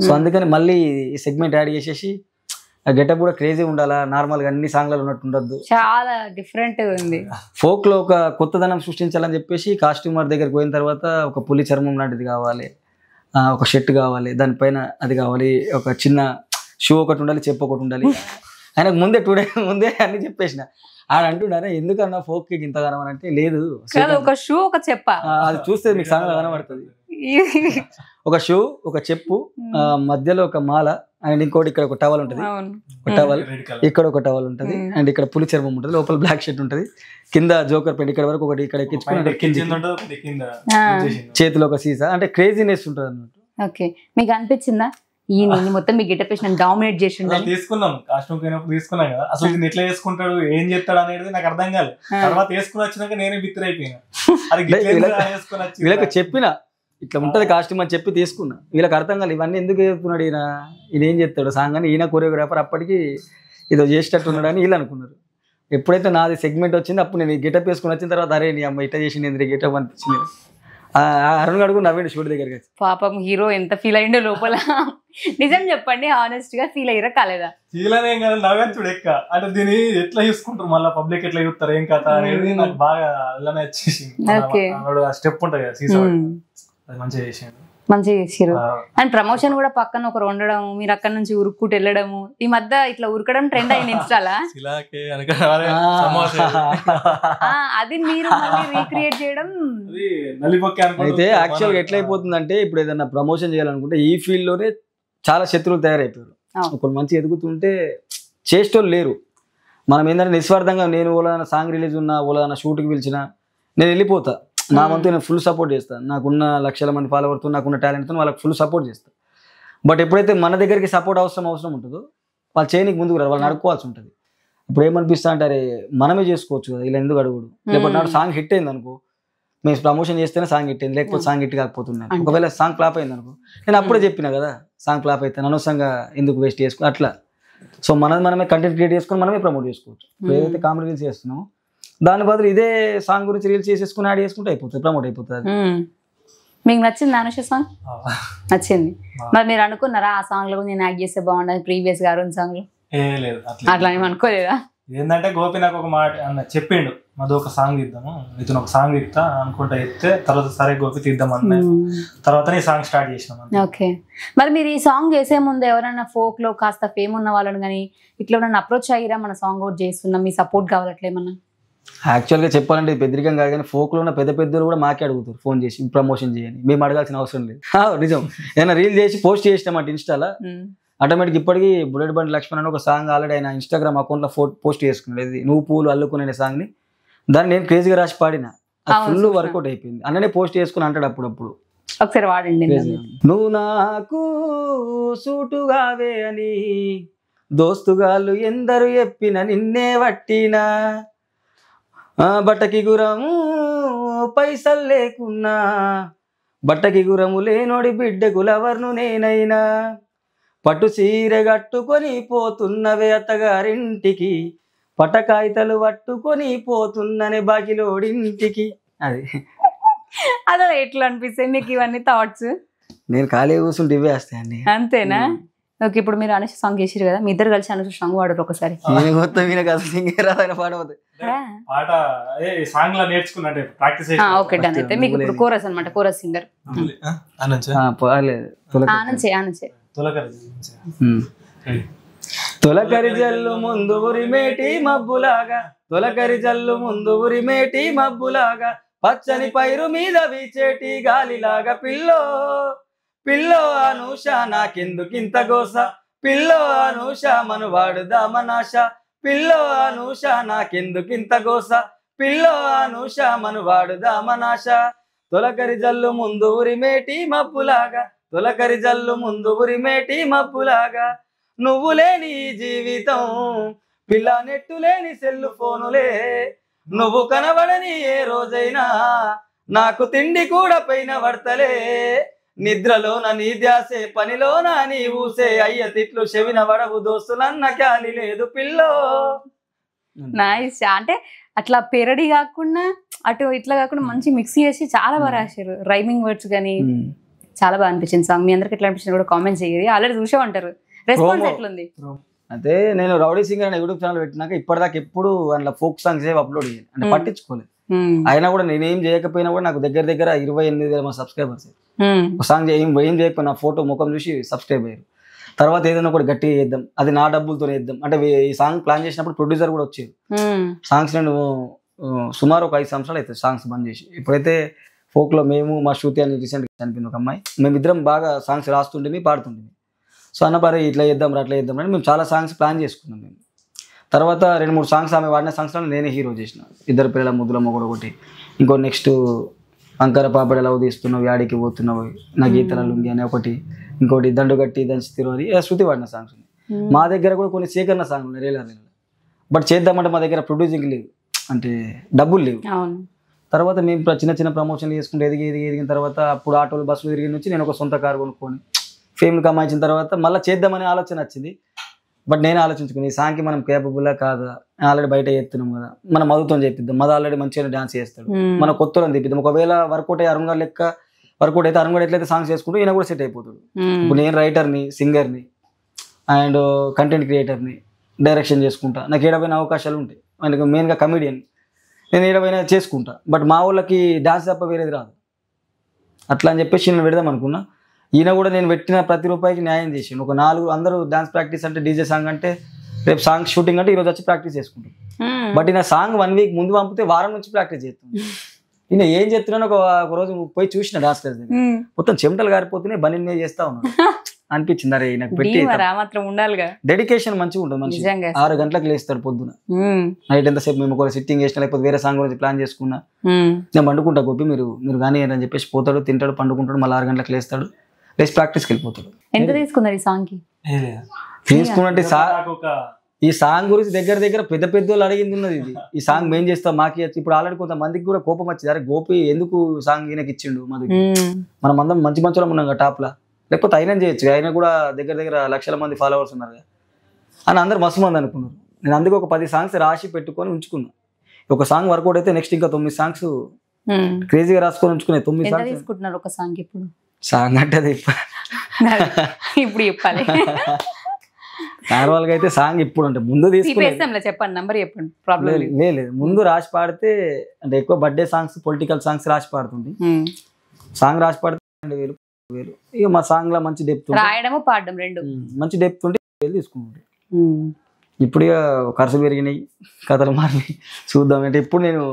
సో అందుకని మళ్ళీ ఈ సెగ్మెంట్ యాడ్ చేసేసి, గెటప్ కూడా క్రేజీ ఉండాలా, నార్మల్ గా అన్ని సాంగ్లలో ఉన్నట్టు ఉండద్దు, చాలా డిఫరెంట్ ఉంది, ఫోక్ లో ఒక కొత్తదనం సృష్టించాలని చెప్పేసి కాస్ట్యూమర్ దగ్గరికి పోయిన తర్వాత ఒక పులి చర్మం లాంటిది కావాలి, ఒక షర్ట్ కావాలి, దానిపైన అది కావాలి, ఒక చిన్న షూ ఒకటి ఉండాలి, చెప్పు ఒకటి ఉండాలి. ఆయనకు ముందే 2 days ముందే అన్ని చెప్పేసిన. ఆడ అంటున్నారా ఎందుకన్నా ఫోక్ కి ఇంత కనమని అంటే, లేదు ఒక షూ ఒక చెప్ప, అది చూస్తే మీకు సాంగ్ కనబడుతుంది. ఒక షూ, ఒక చెప్పు, మధ్యలో ఒక మాల, అండ్ ఇంకోటి ఇక్కడ ఒక టవల్ ఉంటుంది, ఒక టవల్ ఇక్కడ ఒక టవల్ ఉంటుంది, అండ్ ఇక్కడ పులి చర్మం ఉంటుంది, లోపల బ్లాక్ షర్ట్ ఉంటుంది, కింద జోకర్ పెయింట్ ఇక్కడ వరకు ఒకటి ఇక్కడ ఎక్కించుకుని, చేతిలో ఒక సీసా, అంటే క్రేజీనెస్ ఉంటుంది అన్నట్టు. ఓకే, మీకు అనిపించిందా ఈ మొత్తం మీ గెటప్ డామినేట్ చేసి తీసుకున్నాం, కాస్ట్యూమ్ తీసుకున్నాం కదా, అసలు ఇది ఎట్లా చేసుకుంటాడు, ఏం చేస్తాడు అనేది నాకు అర్థం కాలేదు. తర్వాత వేసుకుని వచ్చినాక నేనే బిత్తర్ అయిపోయినా. వీళ్ళకి చెప్పిన ఇట్లా ఉంటది కాస్ట్యూమ్ అని చెప్పి తీసుకున్నా, వీళ్ళకి అర్థం కాదు ఇవన్నీ ఎందుకు చెప్తున్నాడు ఈయన, ఈయన ఏం చెప్తాడు సాంగ్ అని. ఈయన కొరియోగ్రాఫర్, అప్పటికి ఇదో చేసేటట్టు ఉన్నాడు అని వీళ్ళు అనుకున్నారు. ఎప్పుడైతే నాది సెగ్మెంట్ వచ్చింది అప్పుడు నేను గెటప్ వేసుకుని వచ్చిన తర్వాత, అరే నీ అమ్మ ఇట్లా చేసింది ఎందుకు గెటప్ అనిపించింది. అరుణ్ గడుగు నవ్వేండి షూట్ దగ్గరికి. పాపం హీరో ఎంత ఫీల్ అయ్యిండో లోపల. నిజం చెప్పండి, ఆనెస్ట్ గా ఫీల్ అయ్యారా కాలేదా? ఫీల్ అనే ఏం కాదు, నవ్వేంచుడు ఎక్క అంటే దీన్ని ఎట్లా చూసుకుంటారు, మళ్ళీ పబ్లిక్ ఎట్లా చూస్తారు, ఏం కథ అనేది నాకు బాగా అలానే వచ్చేసింది. స్టెప్ ఉంటుంది కదా సీసా, అది మంచిగా చేసాడు, మంచిగా చేసారు. అండ్ ప్రమోషన్ కూడా పక్కన ఒకరు ఉండడం, మీరు అక్కడ నుంచి ఉరుక్కుంటూ వెళ్ళడము, ఈ మధ్య ఇట్లా ఉరకడం ట్రెండ్ అయింది ఇన్స్టాలా. అది మీరు రీక్రియేట్ చేయడం. అయితే యాక్చువల్గా ఎట్లా అయిపోతుందంటే, ఇప్పుడు ఏదైనా ప్రమోషన్ చేయాలనుకుంటే ఈ ఫీల్డ్ లోనే చాలా శత్రువులు తయారైపోయారు. ఒకరు మంచి ఎదుగుతుంటే చేసేటోళ్ళు లేరు. మనం ఏంటంటే నిస్వార్థంగా, నేను ఓలాన సాంగ్ రిలీజ్ ఉన్నా, ఓలాన షూట్కి పిలిచినా నేను వెళ్ళిపోతా, నా వంతు నేను ఫుల్ సపోర్ట్ చేస్తాను. నాకున్న లక్షల మంది ఫాలోవర్తో, నాకున్న టాలెంట్తో వాళ్ళకి ఫుల్ సపోర్ట్ చేస్తాను. బట్ ఎప్పుడైతే మన దగ్గరికి సపోర్ట్ అవసరం ఉంటుందో వాళ్ళు చేయనికి ముందుకు రారు, వాళ్ళు నడుకోవాల్సి ఉంటుంది. ఇప్పుడు ఏమనిపిస్తా అంటారే, మనమే చేసుకోవచ్చు కదా, ఇలా ఎందుకు అడుగుడు. లేకపోతే నాడు సాంగ్ హిట్ అయింది అనుకో, మేము ప్రమోషన్ చేస్తేనే సాంగ్ హిట్ అయింది, లేకపోతే సాంగ్ హిట్ కాకపోతున్నాను. ఒకవేళ సాంగ్ ఫ్లాప్ అయింది అనుకో, నేను అప్పుడే చెప్పినా కదా సాంగ్ ఫ్లాప్ అయితే అనవసరంగా ఎందుకు వేస్ట్ చేసుకో అట్లా. సో మనమే కంటెంట్ క్రియేట్ చేసుకొని మనమే ప్రమోట్ చేసుకోవచ్చు. ఏదైతే కామెడీ రీల్స్ చేస్తున్నామో దాని బదులు ఇదే సాంగ్ గురించి రీల్స్ చేసేసుకుని యాడ్ చేసుకుంటే అయిపోతుంది, ప్రమోట్ అయిపోతుంది. మీకు నచ్చింది అనుష సాంగ్? నచ్చింది. మరి మీరు అనుకున్నారా ఆ సాంగ్ లో నేను యాడ్ చేస్తే బాగుండదు ప్రీవియస్ గా అరుణ్ సాంగ్ లో? అట్లా ఏమి అనుకోలేదా? ఏంటంటే గోపి నాకు ఒక మాట చెప్పిండు, మధు ఒక సాంగ్ ఇద్దాము, ఇతను ఒక సాంగ్ ఇస్తా అనుకుంటా ఇస్తే, తర్వాత సరే గోపి తీద్దాం అన్న తర్వాత ఈ సాంగ్ స్టార్ట్ చేసినాం. ఓకే, మరి మీరు ఈ సాంగ్ చేసే ముందు ఎవరైనా ఫోక్ లో కాస్త ఫేమ్ ఉన్న వాళ్ళని కానీ ఇట్లా ఎవరైనా అప్రోచ్ అయ్యారా, మన సాంగ్ అవుట్ చేస్తున్నాం మీ సపోర్ట్ కావాలట్లేమన్నా? యాక్చువల్గా చెప్పాలంటే పెద్దరికం కాదు కానీ ఫోక్లో ఉన్న పెద్దలు కూడా మాకే అడుగుతారు ఫోన్ చేసి ప్రమోషన్ చేయని, మేము అడగాల్సిన అవసరం లేదు. నిజం, ఏదైనా రీల్ చేసి పోస్ట్ చేసినామంటే ఇన్స్టాలో ఆటోమేటిక్ ఇప్పటికీ బుల్లెట్ బండి లక్ష్మణ్ అని ఒక సాంగ్ ఆల్రెడీ ఆయన ఇన్స్టాగ్రామ్ అకౌంట్లో పోస్ట్ చేసుకున్నాడు, ఇది నువ్వు పూలు అల్లుకునే సాంగ్ని. దాన్ని నేను క్రేజీగా రాసి పాడిన, ఫుల్ వర్కౌట్ అయిపోయింది. అన్ననే పోస్ట్ చేసుకుని అంటాడు అప్పుడప్పుడు, ఒకసారి వాడండి. నువ్వు నాకు సూటుగావే అని దోస్తుగాళ్ళు ఎందరు ఎప్పిన నిన్నే వట్టినా బట్టకి గురము పైసలు లేకున్నా బట్టకి గురము లేనోడి బిడ్డకు లవర్ను నేనైనా పట్టు చీర కట్టుకొని పోతున్నవే అత్తగారింటికి పట్టకాయితలు పట్టుకొని పోతున్ననే బాకిలోడింటికి. అది అదే ఎట్లా అనిపిస్తాయి మీకు ఇవన్నీ థాట్స్? నేను ఖాళీ కూర్చుంటే ఇవే వస్తాయండి. అంతేనా? ఓకే, ఇప్పుడు మీరు అనుష సాంగ్ చేసిరు కదా, మీ ఇద్దరు కలిసి అనుష సాంగ్ పాడరు ఒకసారి. మొత్తం వీళ్ళకి అసలు సింగే రాదని పాడవద్దు. పాట సాంగ్ లా నేర్చుకున్నట్టే ప్రాక్టీస్. Okay done. అయితే మీకు ఇప్పుడు కోరస్ అన్నమాట, కోరస్ సింగర్. ఆనంచే తొలకరి జల్లు ముందు ఉరిమేటి మబ్బులాగా తొలకరి జల్లు ముందు ఉరిమేటి మబ్బులాగా పచ్చని పైరు మీద వీచేటి గాలిలాగా పిల్లో పిల్లో అనూష నాకెందుకింత గోస పిల్లో అనూష మనువాడు దామనాశ పిల్లో అనూష నాకెందుకింత గోస పిల్లో అనూష మనువాడు దామనాశ తొలకరి జల్లు ముందు ఉరిమేటి మబ్బులాగా తొలకరి జల్లు ముందు ఉరిమేటి మబ్బులాగా నువ్వు లేని జీవితం పిల్ల నెట్టు లేని సెల్లు ఫోనులే నువ్వు కనబడని ఏ రోజైనా నాకు తిండి కూడా పైన పడతలే నిద్రలోన నీ ధ్యాసే పనిలోన నీ ఊసే అయ్య తిట్లు చెవిన వడవు దోస్తులన్న క్యాలి లేదు పిల్లో. నైస్. అంటే అట్లా పెరడి కాకుండా అటు ఇట్లా కాకుండా మంచి మిక్స్ చేసి చాలా బాగా రాశారు. రైమింగ్ వర్డ్స్ కానీ చాలా బాగా అనిపించింది సాంగ్. మీ అందరికి ఎట్లా అనిపించింది కూడా కామెంట్ చేయాలి. ఆల్రెడీ చూసే ఉంటారు. రెస్పాన్స్ ఎట్లుంది? అంటే నేను రౌడీ సింగర్ అనే యూట్యూబ్ ఛానల్ పెట్టినాక ఇప్పటిదాకా ఎప్పుడు అందులో ఫోక్ సాంగ్స్ అప్లోడ్ చేయాలి అంటే పట్టించుకోలేదు. అయినా కూడా నేనేం చేయకపోయినా కూడా నాకు దగ్గర 28,000 సబ్స్క్రైబర్స్. ఒక సాంగ్ ఏం చేయకపోయినా ఫోటో ముఖం చూసి సబ్స్క్రైబ్ అయ్యారు. తర్వాత ఏదైనా కూడా గట్టిగా చేద్దాం, అది నా డబ్బులతో వేద్దాం అంటే ఈ సాంగ్ ప్లాన్ చేసినప్పుడు ప్రొడ్యూసర్ కూడా వచ్చేది. సాంగ్స్ నేను సుమారు ఒక 5 సంవత్సరాలు అవుతుంది సాంగ్స్ బంద్ చేసి. ఇప్పుడైతే ఫోక్లో మేము మా శృతి అని రీసెంట్గా చనిపోయింది ఒక అమ్మాయి, మేమిద్దరం బాగా సాంగ్స్ రాస్తుంటే పాడుతుంటే. సో అన్నపారే ఇట్లా చేద్దాం అట్లా చేద్దాం అని మేము చాలా సాంగ్స్ ప్లాన్ చేసుకున్నాం. మేము తర్వాత 2-3 సాంగ్స్ ఆమె వాడిన సాంగ్స్లో నేనే హీరో చేసిన. ఇద్దరు పిల్లల ముద్దుల మొగడు ఒకటి, ఇంకో నెక్స్ట్ అంకర పాపడ లవ్ తీస్తున్నావు యాడికి పోతున్నావు నా గీతల లుంగి అని ఒకటి, ఇంకోటి దండు గట్టి దంచుతిరు అని శృతి వాడిన సాంగ్స్ ఉన్నాయి. మా దగ్గర కూడా కొన్ని సేకరణ సాంగ్లు ఉన్నాయి రేలా. బట్ చేద్దామంటే మా దగ్గర ప్రొడ్యూసింగ్ లేవు, అంటే డబ్బులు లేవు. తర్వాత మేము చిన్న ప్రమోషన్లు చేసుకుంటే ఎదిగిన తర్వాత అప్పుడు ఆటోలు బస్సులు తిరిగి నుంచి నేను ఒక సొంత కారు కొనుక్కొని ఫేమ్ కమాయించిన తర్వాత మళ్ళీ చేద్దామనే ఆలోచన వచ్చింది. బట్ నేను ఆలోచించుకుని ఈ సాంగ్కి మనం కేపబుల్లా కాదా, ఆల్రెడీ బయట చేస్తున్నాం కదా, మనం మధుతో చేపిద్దాం, మధు ఆల్రెడీ మంచిగా డాన్స్ చేస్తాడు, మన కొత్తలో తెప్పిద్దాం. ఒకవేళ వర్కౌట్ అయ్యి అరుణ్ గారు లెక్క వర్కౌట్ అయితే అరుణ్ గారు ఎట్లయితే సాంగ్స్ చేసుకుంటూ ఈయన కూడా సెట్ అయిపోతాడు. ఇప్పుడు నేను రైటర్ని, సింగర్ని అండ్ కంటెంట్ క్రియేటర్ని, డైరెక్షన్ చేసుకుంటా, నాకు ఏడవైన అవకాశాలు ఉంటాయి. ఆయనకు మెయిన్గా కమెడియన్, నేను ఏడవైనా చేసుకుంటా. బట్ మా వాళ్ళకి డాన్స్ తప్ప వేరేది రాదు. అట్లా అని చెప్పేసి నేను పెడదాం అనుకున్నా. ఈయన కూడా నేను పెట్టిన ప్రతి రూపాయికి న్యాయం చేసిండు. ఒక 4 అందరూ డాన్స్ ప్రాక్టీస్ అంటే డీజే సాంగ్ అంటే రేపు సాంగ్ షూటింగ్ అంటే ఈరోజు వచ్చి ప్రాక్టీస్ చేసుకుంటాం. బట్ ఈయన సాంగ్ 1 వీక్ ముందు పంపితే వారం నుంచి ప్రాక్టీస్ చేస్తాం. ఈయన ఏం చెప్తున్నాను ఒక రోజు పోయి చూసిన డాన్స్ క్లాస్ దగ్గర మొత్తం చెమటలు గారిపోతున్నాయి, బని మీద చేస్తా ఉన్నాను. అనిపించింది అరే నాకు పెట్టి డెడికేషన్ మంచిగా ఉంటుంది. మనిషి 6 గంటలకు లేస్తాడు పొద్దున, నైట్ ఎంతసేపు మేము ఒక సిట్టింగ్ చేసిన లేకపోతే వేరే సాంగ్ గురించి ప్లాన్ చేసుకున్నా నేను పండుకుంటా గొప్పి మీరు కానీ అని చెప్పేసి పోతాడు, తింటాడు, పండుకుంటాడు, మళ్ళీ 6 గంటలకు లేస్తాడు, లేచి ప్రాక్టీస్కి వెళ్ళిపోతాడు. ఎంత తీసుకున్నారు ఈ సాంగ్ కి? తీసుకున్నట్టే ఈ సాంగ్ గురించి దగ్గర పెద్ద వాళ్ళు అడిగింది ఉన్నది. ఇది ఈ సాంగ్ మేం చేస్తాం మాకు ఇప్పుడు ఆల్రెడీ కొంతమందికి కూడా కోపం వచ్చింది, అరే గోపి ఎందుకు సాంగ్ ఈయనకి ఇచ్చిండు, మనం అందరం మంచి మంచిలో ఉన్నాం కదా టాప్ లా, లేకపోతే అయినా చేయొచ్చు, ఆయన కూడా దగ్గర లక్షల మంది ఫాలోవర్స్ ఉన్నారు కదా అని అందరు మస్తు మంది అనుకున్నారు. నేను అందుకే ఒక 10 సాంగ్స్ రాసి పెట్టుకొని ఉంచుకున్నా. ఒక సాంగ్ వర్కౌట్ అయితే నెక్స్ట్ ఇంకా 9 సాంగ్స్ క్రేజీగా రాసుకొని ఉంచుకునే. 9 సాంగ్స్ తీసుకుంటున్నారు ఒక సాంగ్. ఇప్పుడు సాంగ్ అంటే అది ఇప్పుడు చెప్పాలి. నార్మల్ గా అయితే సాంగ్ ఇప్పుడు అంటే ముందు తీసుకుని చెప్పండి, నంబర్ చెప్పండి. ప్రాబ్లం లేదు, ముందు రాసి పాడితే అంటే ఎక్కువ బర్త్డే సాంగ్స్, పొలిటికల్ సాంగ్స్ రాసి పాడుతుంది. సాంగ్ రాసి పాడితే 2,000 ఇక మా సాంగ్ లో మంచి డెప్త్ రాయడము పాడడం రెండు మంచి డెప్త్ ఉంటే తీసుకుంటాం. ఇప్పుడు ఇక ఖర్చు పెరిగినాయి, కథలు మారినాయి, చూద్దాం అంటే ఇప్పుడు నేను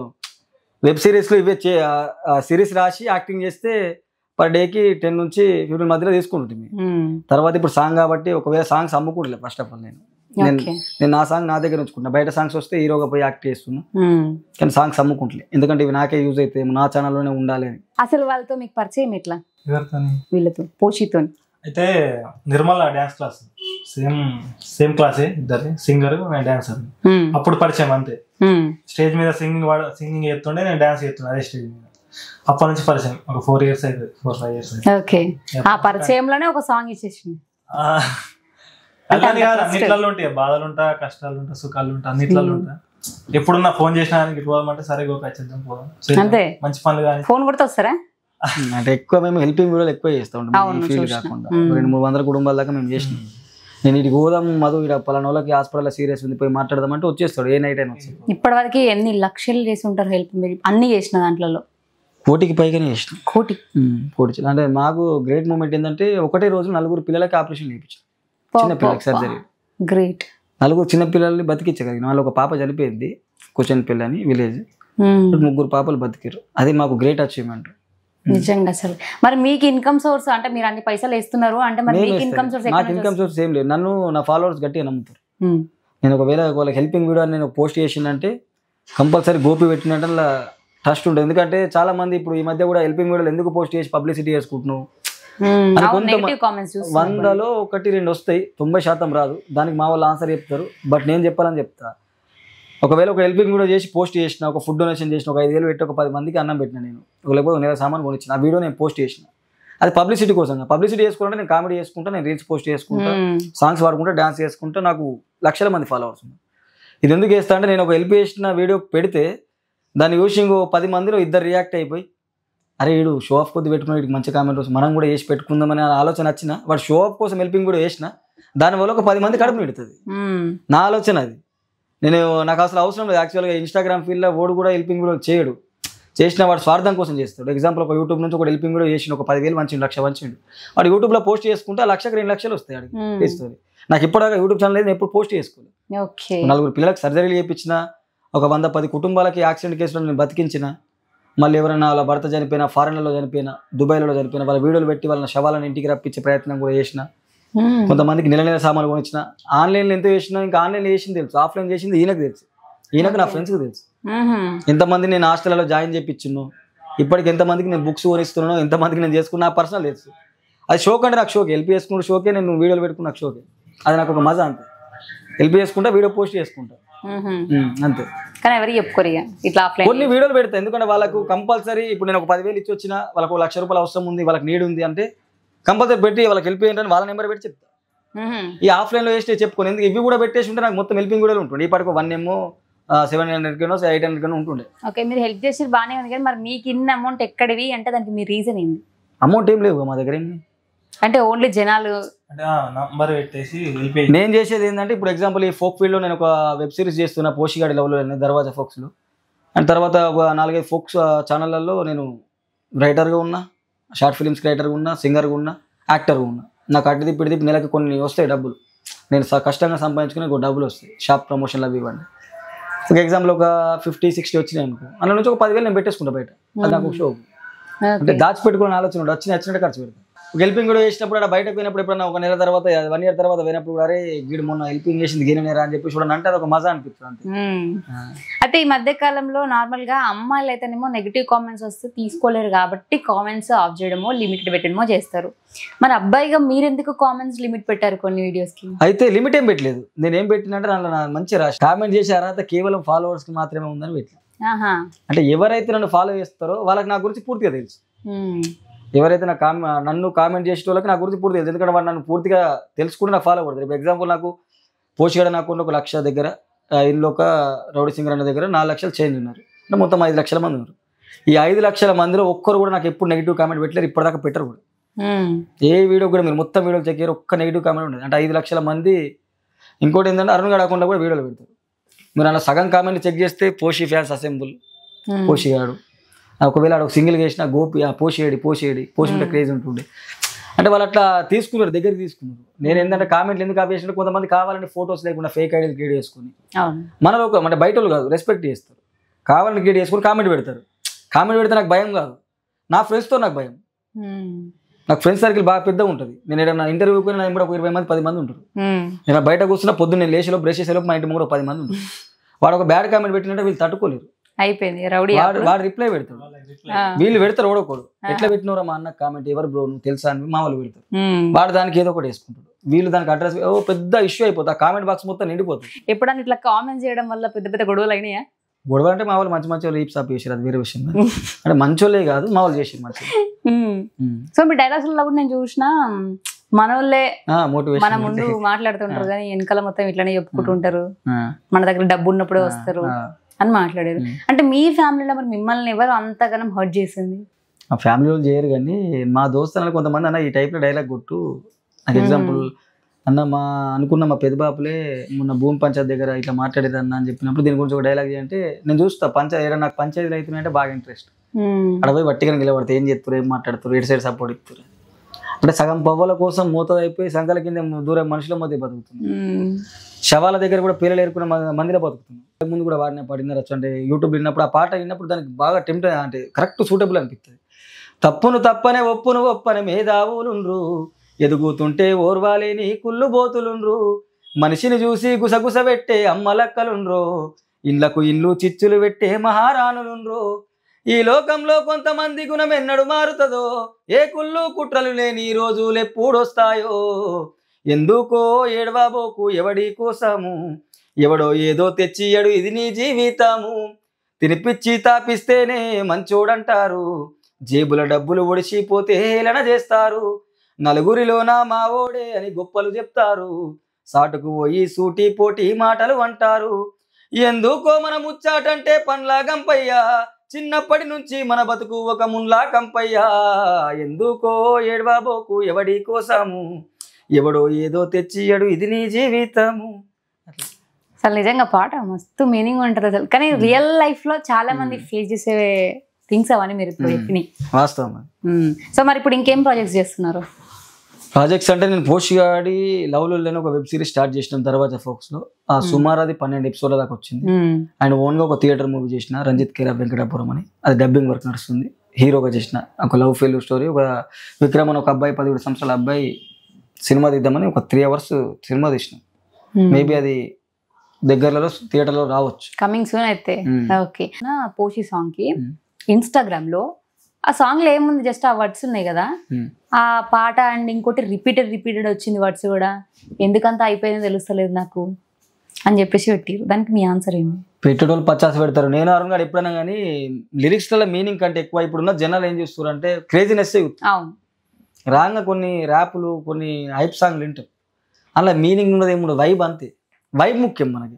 వెబ్ సిరీస్ లో ఇవే సిరీస్ రాసి యాక్టింగ్ చేస్తే పర్ డేకి 10 నుంచి 15 మధ్యలో తీసుకుంటుంది. తర్వాత ఇప్పుడు సాంగ్ కాబట్టి ఒకవేళ సాంగ్స్ అమ్ముకుంటలే. ఫస్ట్ ఆఫ్ ఆల్ నేను నా సాంగ్ నా దగ్గర ఉంచుకుంటా. బయట సాంగ్స్ వస్తే హీరోగా పోయి యాక్ట్ చేస్తున్నా, కానీ సాంగ్స్ అమ్ముకుంటలే, ఎందుకంటే ఇవి నాకే యూజ్ అయితే నా ఛానల్లోనే ఉండాలి అని. అసలు వాళ్ళతో మీకు పరిచయం ఎట్లా? వీళ్ళతో పోషితో అయితే నిర్మల డాన్స్ క్లాస్ సేమ్ క్లాసే ఇద్దరు, సింగర్ నేను డాన్సర్. అప్పుడు పరిచయం అంతే. స్టేజ్ మీద సింగింగ్ చేస్తుండే, నేను డాన్స్ చేస్తుండే అదే స్టేజ్ మీద. అప్పటి నుంచి పరిచయం ఒక 4 years అయితే 4-5 years. ఓకే, ఆ పరిచయంలోనే ఒక సాంగ్ ఇచ్చేసింది. అలానే కాదు, అన్నిట్లలో ఉంటాయి బాధలు ఉంటా, కష్టాలు ఉంటా, సుఖాలు ఉంటా, అన్నిట్లలో ఉంటా. ఎప్పుడున్నా ఫోన్ చేసినా ఇటు పోదామంటే సరే గోకా చేద్దాం పోదాం, అంతే. మంచి పనులు కానీ ఫోన్ కొడితే వస్తారా? అంటే ఎక్కువ మేము హెల్పింగ్ వీడియోలు ఎక్కువ చేస్తూ ఉంటాం, ఫీల్డ్ కాకుండా 200-300 కుటుంబాల దాకా మేము చేసినాం. నేను ఇటు పోదాం మధు, ఇక్కడ పలానా వాళ్ళకి హాస్పిటల్లో సీరియస్ ఉంది పోయి మాట్లాడదామంటే వచ్చేస్తాడు, ఏ నైట్ అయినా వచ్చేస్తాడు. ఇప్పటి వరకు ఎన్ని లక్షలు చేసి ఉంటారు హెల్ప్? మీరు అన్ని చేసిన దాంట్లో 1 కోటికి పైగానే చేసినాం. కోటి అంటే మాకు గ్రేట్ మూమెంట్ ఏంటంటే ఒకటే రోజు 4 పిల్లలకి ఆపరేషన్ చేయించాం, చిన్న పిల్లలకి సర్జరీ. గ్రేట్. 4 చిన్న పిల్లల్ని బతికించగలిగిన వాళ్ళు. ఒక పాప చనిపోయింది కుచన్ పిల్ల అని విలేజ్, 3 పాపలు బతికారు. అది మాకు గ్రేట్ అచీవ్మెంట్ నిజంగా. అసలు మరి మీకు ఇన్కమ్ సోర్స్ అంటే మీరు అన్ని పైసలు వేస్తున్నారు అంటే మరి మీకు ఇన్కమ్ సోర్స్? నాకు ఇన్కమ్ సోర్స్ ఏం లేదు. నన్ను నా ఫాలోవర్స్ గట్టిగా నమ్ముతారు. నేను ఒకవేళ వాళ్ళకి హెల్పింగ్ వీడియో నేను పోస్ట్ చేసిందంటే కంపల్సరీ గోపి పెట్టినట్టు ట్రస్ట్ ఉంటుంది. ఎందుకంటే చాలా మంది ఇప్పుడు ఈ మధ్య కూడా హెల్పింగ్ వీడియోలు ఎందుకు పోస్ట్ చేసి పబ్లిసిటీ చేసుకుంటున్నావు అని 100లో 1-2 వస్తాయి, 90% రాదు. దానికి మా వాళ్ళు ఆన్సర్ చెప్తారు, బట్ నేను చెప్పాలని చెప్తా. ఒకవేళ ఒక హెల్పింగ్ వీడియో చేసి పోస్ట్ చేసిన, ఒక ఫుడ్ డొనేషన్ చేసిన, ఒక 5,000 పెట్టి ఒక 10 మందికి అన్నం పెట్టిన, నేను లేకపోతే 1 నెల సామాన్ కొనిచ్చిన, ఆ వీడియో నేను పోస్ట్ చేసిన. అది పబ్లిసిటీ కోసం. పబ్లిసిటీ చేసుకుంటే నేను కామెడీ చేసుకుంటా, నేను రీల్స్ పోస్ట్ చేసుకుంటా, సాంగ్స్ పాడుకుంటా, డాన్స్ చేసుకుంటా, నాకు లక్షల మంది ఫాలోవర్స్ ఉన్నారు. ఇది ఎందుకు చేస్తా అంటే నేను ఒక హెల్ప్ చేసిన వీడియో పెడితే దాన్ని చూసి ఇంకో 10 మందిలో 2 రియాక్ట్ అయిపోయి, అరే వీడు షో ఆఫ్ కొద్ది పెట్టుకుని వీడికి మంచి కామెంట్ వస్తుంది, మనం కూడా చేసి పెట్టుకుందామని ఆలోచన వచ్చిన, వాడు షో ఆఫ్ కోసం హెల్పింగ్ వీడియో చేసిన, దానివల్ల ఒక 10 మంది కడుపు నిడుతుంది. నా ఆలోచన అది. నాకు అసలు అవసరం లేదు. యాక్చువల్గా ఇన్స్టాగ్రామ్ ఫీల్డ్లో వాడు కూడా హెల్పింగ్ వీడియో చేయడు, చేసిన వాడు స్వార్థం కోసం చేస్తాడు. ఎగ్జాంపుల్ ఒక యూట్యూబ్ నుంచి ఒక హెల్పింగ్ వీడియో చేసిన, ఒక 10,000 మంచి 1,00,000 మంచిండు, వాడు యూట్యూబ్లో పోస్ట్ చేసుకుంటే ఆ 1,00,000కి 2 లక్షలు వస్తాయి అడిగి ఇస్తుంది. నాకు ఇప్పటిదాకా యూట్యూబ్ ఛానల్ లేదు, నేను ఎప్పుడు పోస్ట్ చేసుకోలేదు. 4 పిల్లలకు సర్జరీలు చేయించిన, ఒక 100-10 కుటుంబాలకి యాక్సిడెంట్ కేసులో నేను బతికించిన, మళ్ళీ ఎవరైనా వాళ్ళ భర్త చనిపోయినా, ఫారెన్లలో చనిపోయినా, దుబాయ్లో చనిపోయినా వాళ్ళ వీడియోలు పెట్టి వాళ్ళ శవాలను ఇంటికి రప్పించే ప్రయత్నం కూడా చేసిన. కొంతమందికి నెల సామాన్లు కొనిచ్చిన. ఆన్లైన్లో ఎంత చేసినా, ఇంకా ఆన్లైన్లో చేసింది తెలుసు, ఆఫ్లైన్ చేసింది ఈయనకు తెలుసు, ఈయనకు నా ఫ్రెండ్స్కి తెలుసు. ఎంతమంది నేను హాస్టల్లో జాయిన్ చేయించున్నాను, ఇప్పటికి ఎంతమందికి నేను బుక్స్ కొనిస్తున్నాను, ఎంతమందికి నేను చేసుకున్నా పర్సనల్ తెలుసు. అది షోక్ అంటే నాకు షోకే, హెల్ప్ చేసుకుంటే షోకే, నేను వీడియోలు పెట్టుకున్న నాకు షోకే, అది నాకు ఒక మజా. అంతే, హెల్ప్ చేసుకుంటా, వీడియో పోస్ట్ చేసుకుంటా అంతే. కానీ ఎవరికి చెప్పుకోరు ఇట్లా ఆఫ్లైన్ కొన్ని వీడియోలు పెడతా, ఎందుకంటే వాళ్ళకు కంపల్సరీ ఇప్పుడు నేను ఒక 10,000 ఇచ్చి వచ్చినా, వాళ్ళకు 1,00,000 రూపాయలు అవసరం ఉంది, వాళ్ళకి నీడ్ ఉంది అంటే కంపల్సరీ పెట్టి వాళ్ళకి హెల్ప్ చేయండి వాళ్ళ నెంబర్ పెట్టి చెప్తా. ఈ ఆఫ్లైన్లో వేస్తే చెప్పుకోండి, ఎందుకు ఇవి కూడా పెట్టేసి ఉంటే నాకు మొత్తం హెల్పింగ్ వీడియోలు ఉంటుంది. ఇప్పటికి 1 700 800 ఉంటుండే. ఓకే, మీరు హెల్ప్ చేసి బాగానే ఉంది, కానీ మరి మీకు ఇన్ని అమౌంట్ ఎక్కడివి అంటే దానికి మీ రీజన్ ఏంటి? అమౌంట్ ఏం లేవు మా దగ్గర. అంటే ఓన్లీ జనాలు నేను చేసేది ఏంటంటే, ఇప్పుడు ఎగ్జాంపుల్ ఈ ఫోక్ ఫీల్డ్లో నేను ఒక వెబ్ సిరీస్ చేస్తున్నా, పోషిగాడి లెవెల్లో దర్వాజా ఫోక్స్లో. అండ్ తర్వాత ఒక 4-5 ఫోక్స్ ఛానళ్ళల్లో నేను రైటర్గా ఉన్నా, షార్ట్ ఫిలిమ్స్ రైటర్గా ఉన్నా, సింగర్గా ఉన్నా, యాక్టర్గా ఉన్నా. నాకు అటు తిప్పి నెలకి కొన్ని వస్తాయి డబ్బులు, నేను కష్టంగా సంపాదించుకుని డబ్బులు వస్తాయి, షాప్ ప్రమోషన్లు అవి ఇవ్వండి. ఒక ఎగ్జాంపుల్ ఒక 50-60 వచ్చినాయి అనుకో, అందులో నుంచి ఒక 10,000 నేను పెట్టేసుకుంటా బయట. అది నాకు షో అంటే దాచిపెట్టుకుని ఆలోచన వచ్చినట్టు ఖర్చు పెడతాను. హెల్పింగ్ కూడా చేసినప్పుడు అక్కడ బయటకు పోయినప్పుడు ఎప్పుడన్నా 1 నెల తర్వాత 1 ఇయర్ తర్వాత పోయినప్పుడు అరే వీడు మొన్న హెల్పింగ్ చేసింది గీననేరా అని చెప్పి చూడండి అంటే అది ఒక మజా అనిపిస్తుంది అంతే. అయితే ఈ మధ్య కాలంలో నార్మల్ గా అమ్మాయిలు అయితేనేమో నెగిటివ్ కామెంట్స్ వస్తే తీసుకోలేరు కాబట్టి కామెంట్స్ ఆఫ్ చేయడమో లిమిట్ పెట్టడమో చేస్తారు. మరి అబ్బాయిగా మీరెందుకు కామెంట్స్ లిమిట్ పెట్టారు కొన్ని వీడియోస్ కి? అయితే లిమిట్ ఏం పెట్టలేదు, నేను ఏం పెట్టినంటే దాంట్లో మంచి రాసి కామెంట్ చేసే అర్హత కేవలం ఫాలోవర్స్ కి మాత్రమే ఉందని పెట్టలేదు. అంటే ఎవరైతే నన్ను ఫాలో చేస్తారో వాళ్ళకి నా గురించి పూర్తిగా తెలుసు. ఎవరైతే నన్ను కామెంట్ చేసే వాళ్ళకి నా గురించి పూర్తి తెలుసు, ఎందుకంటే వాళ్ళు నన్ను పూర్తిగా తెలుసుకుంటే నాకు ఫాలో పడతారు. ఇప్పుడు ఎగ్జాంపుల్ నాకు పోషిగాడ నాకు 1 లక్ష దగ్గర, ఇందులో ఒక రౌడీ సింగర్ అన్న దగ్గర 4 లక్షలు చేంజ్ ఉన్నారు, అంటే మొత్తం 5 లక్షల మంది ఉన్నారు. ఈ 5 లక్షల మందిలో ఒక్కరు కూడా నాకు ఎప్పుడు నెగిటివ్ కామెంట్ పెట్టలేరు, ఇప్పటిదాకా పెట్టరు కూడా. ఏ వీడియో కూడా మీరు మొత్తం వీడియోలు చెక్ చేయరు, ఒక్క నెగిటివ్ కామెంట్ ఉండదు. అంటే 5 లక్షల మంది. ఇంకోటి ఏంటంటే అరుణ్ గడ్ అకౌంట్లో కూడా వీడియోలు పెడతారు. మీరు అలా సగం కామెంట్ చెక్ చేస్తే పోషి ఫ్యాన్స్ అసెంబుల్, పోషిగాడు, ఒకవేళ ఒక సింగిల్ చేసిన గోపి పోషేడి ఉంటే క్రేజ్ ఉంటుండే. అంటే వాళ్ళు అట్లా తీసుకున్నారు, దగ్గర తీసుకున్నారు. నేను ఏంటంటే కామెంట్లు ఎందుకు ఆపేసినట్టు కొంతమంది కావాలంటే ఫొటోస్ లేకుండా ఫేక్ ఐడీలు క్రియేట్ చేసుకుని మనలో అంటే బయట వాళ్ళు కాదు రెస్పెక్ట్ చేస్తారు, కావాలని క్రియేట్ చేసుకుని కామెంట్ పెడతారు. కామెంట్ పెడితే నాకు భయం కాదు, నా ఫ్రెండ్స్తో నాకు భయం. నాకు ఫ్రెండ్స్ సర్కిల్ బాగా పెద్దగా ఉంటుంది. నేను ఏదైనా ఇంటర్వ్యూకి పోయినా కూడా ఒక 20 మంది 10 మంది ఉంటారు. నేను బయట కూర్చున్న పొద్దున్న నేను లేచేలో బ్రష్ చేసేలోపు మా ఇంటి ముందు 10 మంది ఉంటారు. వాడు ఒక బ్యాడ్ కామెంట్ పెట్టినట్టే వీళ్ళు తట్టుకోలేరు. అయిపోయింది రౌడీ వాడు రిప్లై పెడతాడు, వీళ్ళు పెడతారు ఓడకోడు, ఎట్లా పెట్టినవరా మా అన్న కామెంట్, ఎవరు బ్రో నువ్వు తెలుసా అని మా వాళ్ళు పెడతారు, వాడు దానికి ఏదో ఒకటి వేసుకుంటాడు, వీళ్ళు దానికి అడ్రస్ పెద్ద ఇష్యూ అయిపోతుంది, ఆ కామెంట్ బాక్స్ మొత్తం నిండిపోతుంది. ఎప్పుడన్నా ఇట్లా కామెంట్స్ చేయడం వల్ల పెద్ద పెద్ద గొడవలు అయినాయా? గొడవ అంటే మా వాళ్ళు మంచి మంచి వాళ్ళు రీప్స్ ఆప్ చేసారు, అది వేరే విషయం. అంటే మంచోళ్ళే కాదు మా వాళ్ళు చేసారు మంచి. సో మీ డైలాగ్స్ లో కూడా నేను చూసిన మనోళ్ళే మోటివేషన్ మన ముందు మాట్లాడుతుంటారు కానీ వెనకాల మొత్తం ఇట్లానే చెప్పుకుంటుంటారు, మన దగ్గర డబ్బు ఉన్నప్పుడే వస్తారు అని మాట్లాడారు. అంటే మీ ఫ్యామిలీలో మరి మిమ్మల్ని ఎవరు అంతగానం హర్ట్ చేసింది? మా ఫ్యామిలీ వాళ్ళు చేయరు కానీ మా దోస్తులు కొంతమంది అన్న ఈ టైప్లో డైలాగ్ కొట్టు, నాకు ఎగ్జాంపుల్ అన్న మా అనుకున్న మా పెద్ద బాపులే మొన్న భూమి పంచాయతీ దగ్గర ఇట్లా మాట్లాడేది అన్న అని చెప్పినప్పుడు దీని గురించి ఒక డైలాగ్ చేయంటే నేను చూస్తా పంచాయతీ నాకు పంచాయతీలు అవుతున్నాయంటే బాగా ఇంట్రెస్ట్. అక్కడ పోయి బట్టిగా నిలబడితే ఏం చెప్తారు ఏం మాట్లాడుతారు ఎటు సైడ్ సపోర్ట్ ఇస్తారు అంటే సగం పవ్వల కోసం మూతదైపోయి సంకల కింద దూరం మనుషుల మధ్య బతుకుతుంది. శవాల దగ్గర కూడా పిల్లలు ఏరుకున్న మందిలో బతుకుతుంది. ముందు కూడా వాడిన పడినారు అంటే యూట్యూబ్ విన్నప్పుడు ఆ పాట విన్నప్పుడు దానికి బాగా టెంప్ట్ అంటే కరెక్ట్ సూటబుల్ అనిపిస్తుంది. తప్పును తప్పనే ఒప్పును ఒప్పనే మేధావులుండ్రు, ఎదుగుతుంటే ఓర్వాలేని కుళ్ళు బోతులుండ్రు, మనిషిని చూసి గుసగుస పెట్టే అమ్మలక్కలుండ్రు, ఇళ్లకు ఇల్లు చిచ్చులు పెట్టే మహారాణులుండ్రు, ఈ లోకంలో కొంతమంది గుణం ఎన్నడు మారుతుందో, ఏ కుళ్ళు కుట్రలు లేని రోజులు ఎప్పుడొస్తాయో, ఎందుకో ఏడవాబోకు ఎవడి కోసము, ఎవడో ఏదో తెచ్చియడు ఇది నీ జీవితము, తినిపిచ్చి తాపిస్తేనే మంచోడంటారు, జేబుల డబ్బులు ఒడిచిపోతే హేళన చేస్తారు, నలుగురిలోన మా ఓడే అని గొప్పలు చెప్తారు, సాటుకు పోయి సూటి పోటీ మాటలు అంటారు, ఎందుకో మన ముచ్చాటంటే పండ్ల గంపయ్యా, చిన్నప్పటి నుంచి మన బతుకు ఒక మున్లా కంపయ్యా, ఎందుకో ఏడవాబోకు ఎవడి కోసము, ఎవడో ఏదో తెచ్చియడు ఇది నీ జీవితము. అసలు నిజంగా పాట మస్తు మీనింగ్ ఉంటుంది అసలు, కానీ రియల్ లైఫ్ లో చాలా మంది ఫేస్ చేసే థింగ్స్ అవన్నీ మీరు ఇప్పుడు చెప్పినాయి వాస్తవం. సో మరి ఇప్పుడు ఇంకేం ప్రాజెక్ట్స్ చేస్తున్నారు? ప్రాజెక్ట్స్ అంటే నేను పోస్ట్ గాడి లవ్లో లేని ఒక వెబ్ సిరీస్ స్టార్ట్ చేసిన తర్వాత ఫోక్స్ లో ఆ సుమారు అది 12 ఎపిసోడ్ల దాకా వచ్చింది. అండ్ ఓన్ గా ఒక థియేటర్ మూవీ చేసిన రంజిత్ కేరా వెంకటాపురం అని, అది డబ్బింగ్ వర్క్ నడుస్తుంది. హీరోగా చేసిన ఒక లవ్ ఫెయిల్యూర్ స్టోరీ, ఒక విక్రమ్ అని ఒక అబ్బాయి 17 సంవత్సరాల అబ్బాయి సినిమా తీద్దామని ఒక 3 hours సినిమా తీసిన. మేబీ అది దగ్గరలో థియేటర్లో రావచ్చు, కమింగ్ సూన్ అయితే. ఓకే, నా పోషి సాంగ్ కి ఇన్స్టాగ్రామ్ లో ఆ సాంగ్ లో ఏముంది, జస్ట్ ఆ వర్డ్స్ ఉన్నాయి కదా, ఆ పాట అండ్ ఇంకోటి రిపీటెడ్ వచ్చింది వర్డ్స్ కూడా, ఎందుకంత అయిపోయిందో తెలుస్తలేదు నాకు అని చెప్పేసి పెట్టారు. దానికి మీ ఆన్సర్ ఏంటి? పెట్టేటోళ్ళు 50 పెడతారు. నేను అరుణ్ గారు ఎప్పుడైనా కానీ లిరిక్స్లలో మీనింగ్ కంటే ఎక్కువ ఇప్పుడున్న జనాలు ఏం చేస్తారు అంటే క్రేజీనెస్. అవును, రాగా కొన్ని ర్యాపులు కొన్ని హైప్ సాంగ్లు వింటాం, అలా మీనింగ్ ఉన్నది ఏముండదు, వైబ్ అంతే. వైబ్ ముఖ్యం మనకి.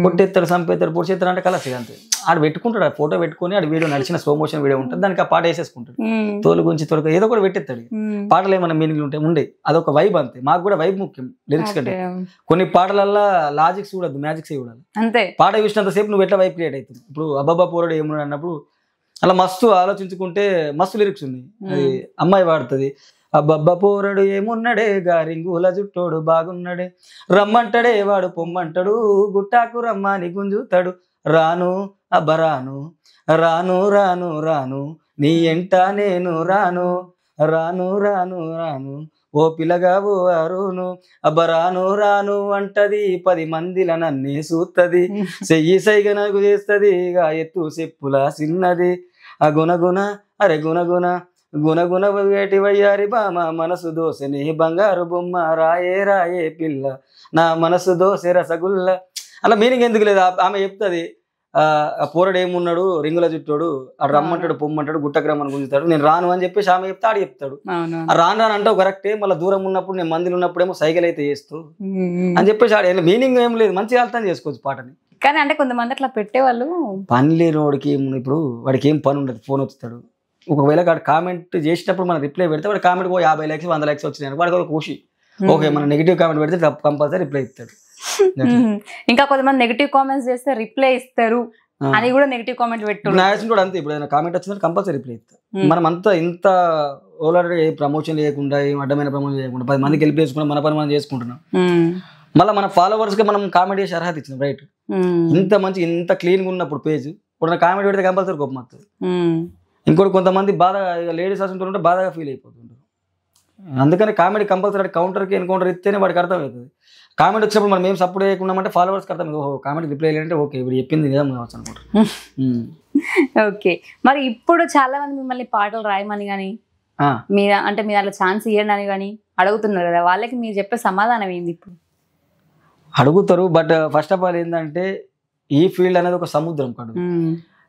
పొట్టెత్తాడు సంపేస్తాడు పొడిచేస్తాడు అంటే కలసి అంతే. ఆడు పెట్టుకుంటాడు, ఆ ఫోటో పెట్టుకుని ఆడు వీడియో నడిచిన స్లో మోషన్ వీడియో ఉంటుంది, దానికి ఆ పాట వేసేసుకుంటాడు, తోలు గురించి తోలుక ఏదో కూడా పెట్టేస్తాడు. పాటలు ఏమైనా మీనింగ్లు ఉంటాయి ఉండే, అదొక వైబ్ అంతే. మాకు కూడా వైబ్ ముఖ్యం లిరిక్స్ కంటే. కొన్ని పాటలల్లో లాజిక్స్ చూడద్దు, మ్యాజిక్స్ చూడాలి అంతే. పాట చూసినంత సేపు నువ్వు ఎట్లా వైబ్ క్రియేట్ అవుతుంది. ఇప్పుడు అబ్బాబా పోరాడు ఏమున్నాడు అన్నప్పుడు అలా మస్తు ఆలోచించుకుంటే మస్తు లిరిక్స్ ఉన్నాయి. అది అమ్మాయి వాడుతుంది, అబ్బబ్బ పోరడు ఏమున్నాడే గారింగుల జుట్టోడు బాగున్నాడే, రమ్మంటాడే వాడు పొమ్మంటాడు, గుట్టాకు రమ్మని గుంజుతాడు, రాను అబ్బరాను రాను రాను రాను నీ ఎంట నేను రాను, రాను రాను రాను ఓ పిల్లగా ఓ అరును, అబ్బరాను రాను అంటది 10 మందిల నన్నే సూత్తది, చెయ్యి సైగ నాకు చేస్తుంది ఎత్తు చెప్పుల చిన్నది, ఆ గుణగుణ అరే గుణగుణ గుణగుణ వేటి వయ్యారి బామ, మనసు దోసెని బంగారు బొమ్మ, రాయే రాయే పిల్ల నా మనసు దోసె రసగుల్ల. అలా మీనింగ్ ఎందుకు లేదు, ఆమె చెప్తుంది ఆ పోరడు ఏమున్నాడు రింగుల జుట్టోడు, ఆ రమ్మంటాడు పొమ్మంటాడు గుట్టకు రమ్మని గుంజుతాడు, నేను రాను అని చెప్పేసి ఆమె చెప్తా ఆడు చెప్తాడు. ఆ రాను రాను అంటావు కరెక్టే, మళ్ళీ దూరం ఉన్నప్పుడు నేను మందిలో ఉన్నప్పుడేమో సైకిల్ అయితే చేస్తూ అని చెప్పేసి ఆడు మీనింగ్ ఏం లేదు, మంచిగా అర్థం చేసుకోవచ్చు పాటని. కానీ అంటే కొంతమంది అట్లా పెట్టేవాళ్ళు పని లేని వాడికి ఇప్పుడు వాడికి ఏం పని ఉండదు, ఫోన్ వస్తాడు, ఒకవేళ వాడు కామెంట్ చేసినప్పుడు మనం రిప్లై పెడితే వాడు కామెంట్ 50 likes 100 likes వచ్చినాయి వాడికి ఒక ఖుషి. ఓకే, మన నెగిటివ్ కామెంట్ పెడితే కంపల్సరీ రిప్లై ఇస్తాడు. ఇంకా కొంతమంది నెగిటివ్ కామెంట్స్ చేస్తే రిప్లై ఇస్తారు అని కూడా నెగిటివ్ కామెంట్ పెట్టు కూడా అంతే. ఇప్పుడు ఏదైనా కామెంట్ వచ్చిందంటే కంపల్సరీ రిప్లై ఇస్తారు. మనం అంతా ఇంత ఓలాడే ప్రమోషన్ చేయకుండా ఏం అడ్డమైన ప్రమోషన్ చేయకుండా 10 మందికి హెల్ప్ చేసుకుంటాం, మన పని మనం చేసుకుంటున్నాం. మళ్ళీ మన ఫాలోవర్స్ కి మనం కామెంట్ చేసి అర్హత ఇచ్చినాం, రైట్? ఇంత మంచి ఇంత క్లీన్ గా ఉన్నప్పుడు పేజ్ ఇప్పుడు కామెంట్ పెడితే కంపల్సరీ గొప్ప వస్తుంది. ఇంకోటి కొంతమంది బాధ లేడీస్ అసలు బాధగా ఫీల్ అయిపోతుంటారు, అందుకని కామెడీ కంపల్సరీ కౌంటర్కి ఎన్కౌంటర్ ఇస్తేనే వాడికి అర్థమవుతుంది. కామెడీ వచ్చినప్పుడు మనం ఏం సపోర్ట్ చేయకుండా ఫాలోవర్స్కి అర్థం కామెడీ రిప్లై అంటే ఓకే ఇప్పుడు చెప్పింది నిజం కావచ్చు అనుకుంటారు. ఓకే, మరి ఇప్పుడు చాలా మంది మిమ్మల్ని పాటలు రాయమని కానీ మీరు అంటే మీరు అట్లా ఛాన్స్ ఇవ్వండి అని కానీ అడుగుతున్నారు కదా, వాళ్ళకి మీరు చెప్పే సమాధానం ఏంది? ఇప్పుడు అడుగుతారు, బట్ ఫస్ట్ ఆఫ్ ఆల్ ఏంటంటే ఈ ఫీల్డ్ అనేది ఒక సముద్రం కాదు,